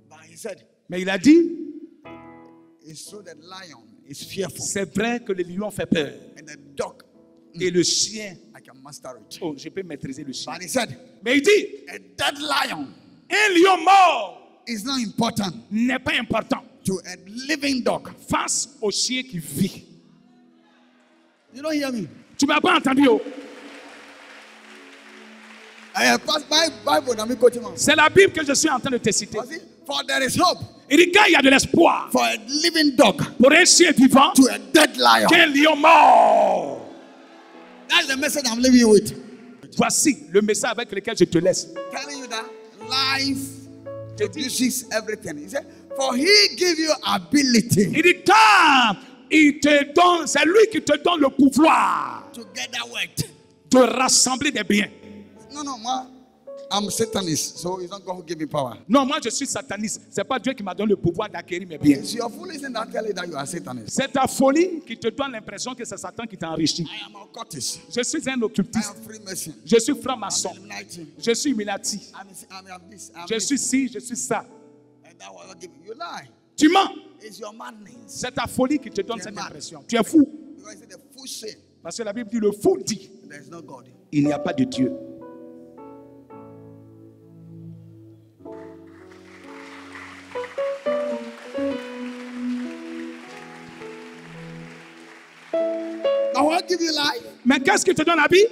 S1: But he said,
S2: Mais il a dit,
S1: it's true that lion is fearful,
S2: c'est vrai que le lion fait peur.
S1: and the dog,
S2: Et le chien,
S1: I can master it.
S2: oh, je peux maîtriser le chien.
S1: But he said,
S2: Mais il dit,
S1: a dead lion
S2: un lion mort
S1: is not important
S2: n'est pas important
S1: to a living dog.
S2: face au chien qui vit.
S1: You don't hear me?
S2: Tu m'as pas entendu, oh?
S1: I have passed my Bible. Let me quote him.
S2: C'est la Bible que je suis en train de te citer.
S1: Was it? For there is hope
S2: Il dit qu'il y a de l'espoir
S1: for a living dog
S2: pour un chien vivant
S1: to a dead lion.
S2: qu'un lion mort.
S1: That's the message I'm leaving you with.
S2: Voici le message avec lequel je te laisse.
S1: Telling you that life produces everything. He said, for he give you ability
S2: Il dit car il te donne, c'est lui qui te donne le pouvoir
S1: to get that wealth.
S2: de rassembler des biens.
S1: No, moi, I'm Satanist, so it's not God who give me power.
S2: Non, moi je suis sataniste. C'est pas Dieu qui m'a donné le pouvoir d'acquérir mes biens.
S1: It's your foolishness that tell you that you are Satanist.
S2: C'est ta folie qui te donne l'impression que c'est Satan qui t'a enrichi.
S1: I am occultist.
S2: Je suis un
S1: I
S2: occultiste.
S1: am Freemason.
S2: Je suis franc-maçon.
S1: I'm Illuminati.
S2: Je suis Illuminati.
S1: I'm this. I'm
S2: Je
S1: this.
S2: suis ci, je suis ça.
S1: And that was not giving you lie.
S2: Tu mens.
S1: It's your madness.
S2: C'est ta folie qui te donne
S1: Tu es
S2: cette
S1: malade.
S2: impression. Tu es fou.
S1: Because the fool say
S2: Parce que la Bible dit le fou dit
S1: there is no God.
S2: il n'y a pas de Dieu.
S1: Now what give you life?
S2: Mais qu'est-ce qui te donne la vie?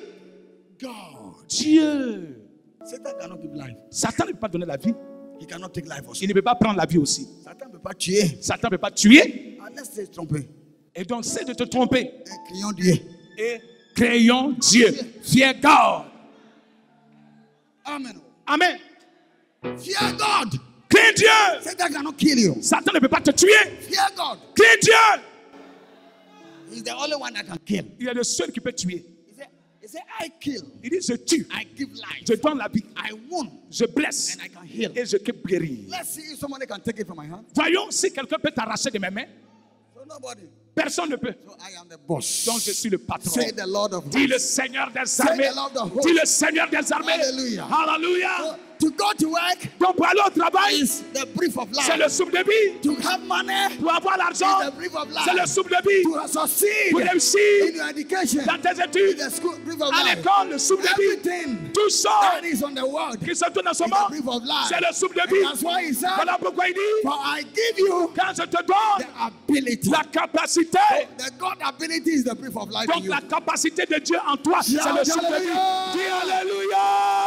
S1: God.
S2: Dieu.
S1: Satan cannot give life.
S2: Satan ne peut pas donner la vie.
S1: He cannot take life also.
S2: Il ne peut pas prendre la vie aussi.
S1: Satan ne peut pas tuer.
S2: Satan ne peut pas tuer.
S1: Unless c'est trompé.
S2: Et donc, c'est de te tromper.
S1: Un client Dieu.
S2: Et créons Dieu. Fear God.
S1: Amen.
S2: Amen.
S1: Fear God.
S2: Crains Crie Dieu.
S1: Satan cannot kill you.
S2: Satan ne peut pas te tuer.
S1: Fear God.
S2: Crie Dieu.
S1: He's the only one that can kill.
S2: Il est le seul qui peut tuer.
S1: He said, I kill.
S2: Il dit, je tue.
S1: I give life.
S2: Je donne la vie.
S1: I wound.
S2: Je blesse.
S1: And I can heal.
S2: Et je peux guérir.
S1: Let's see if somebody can take it from my hand.
S2: Voyons si quelqu'un peut t'arracher de mes mains.
S1: So nobody.
S2: Personne ne peut.
S1: So I am the boss.
S2: Donc je suis le patron.
S1: Say the Lord of
S2: Dis le
S1: hosts.
S2: Seigneur des
S1: Say
S2: armées.
S1: the Lord of hosts.
S2: Dis le Seigneur des armées.
S1: Hallelujah.
S2: Hallelujah.
S1: So, to go to work
S2: Donc pour aller au travail,
S1: is the brief of
S2: c'est le
S1: life.
S2: souffle de vie.
S1: To have money
S2: Pour avoir
S1: is
S2: l'argent,
S1: the brief of
S2: c'est le
S1: life.
S2: souffle de vie.
S1: To succeed
S2: Pour
S1: in
S2: réussir
S1: your education
S2: dans tes
S1: is
S2: études,
S1: the school brief of
S2: à
S1: life.
S2: l'école, le souffle de vie.
S1: Everything
S2: Tout ça
S1: that is on the world
S2: qui se tourne en ce
S1: is the
S2: moment,
S1: brief of life.
S2: c'est le souffle de
S1: And
S2: vie.
S1: that's why he said,
S2: Voilà pourquoi il dit,
S1: for I give you
S2: quand je te
S1: the
S2: donne
S1: ability.
S2: la capacité,
S1: The God ability is the brief of life in
S2: donc
S1: you.
S2: la capacité de Dieu en toi, c'est le souffle de vie.
S1: Hallelujah.
S2: Dis Alléluia.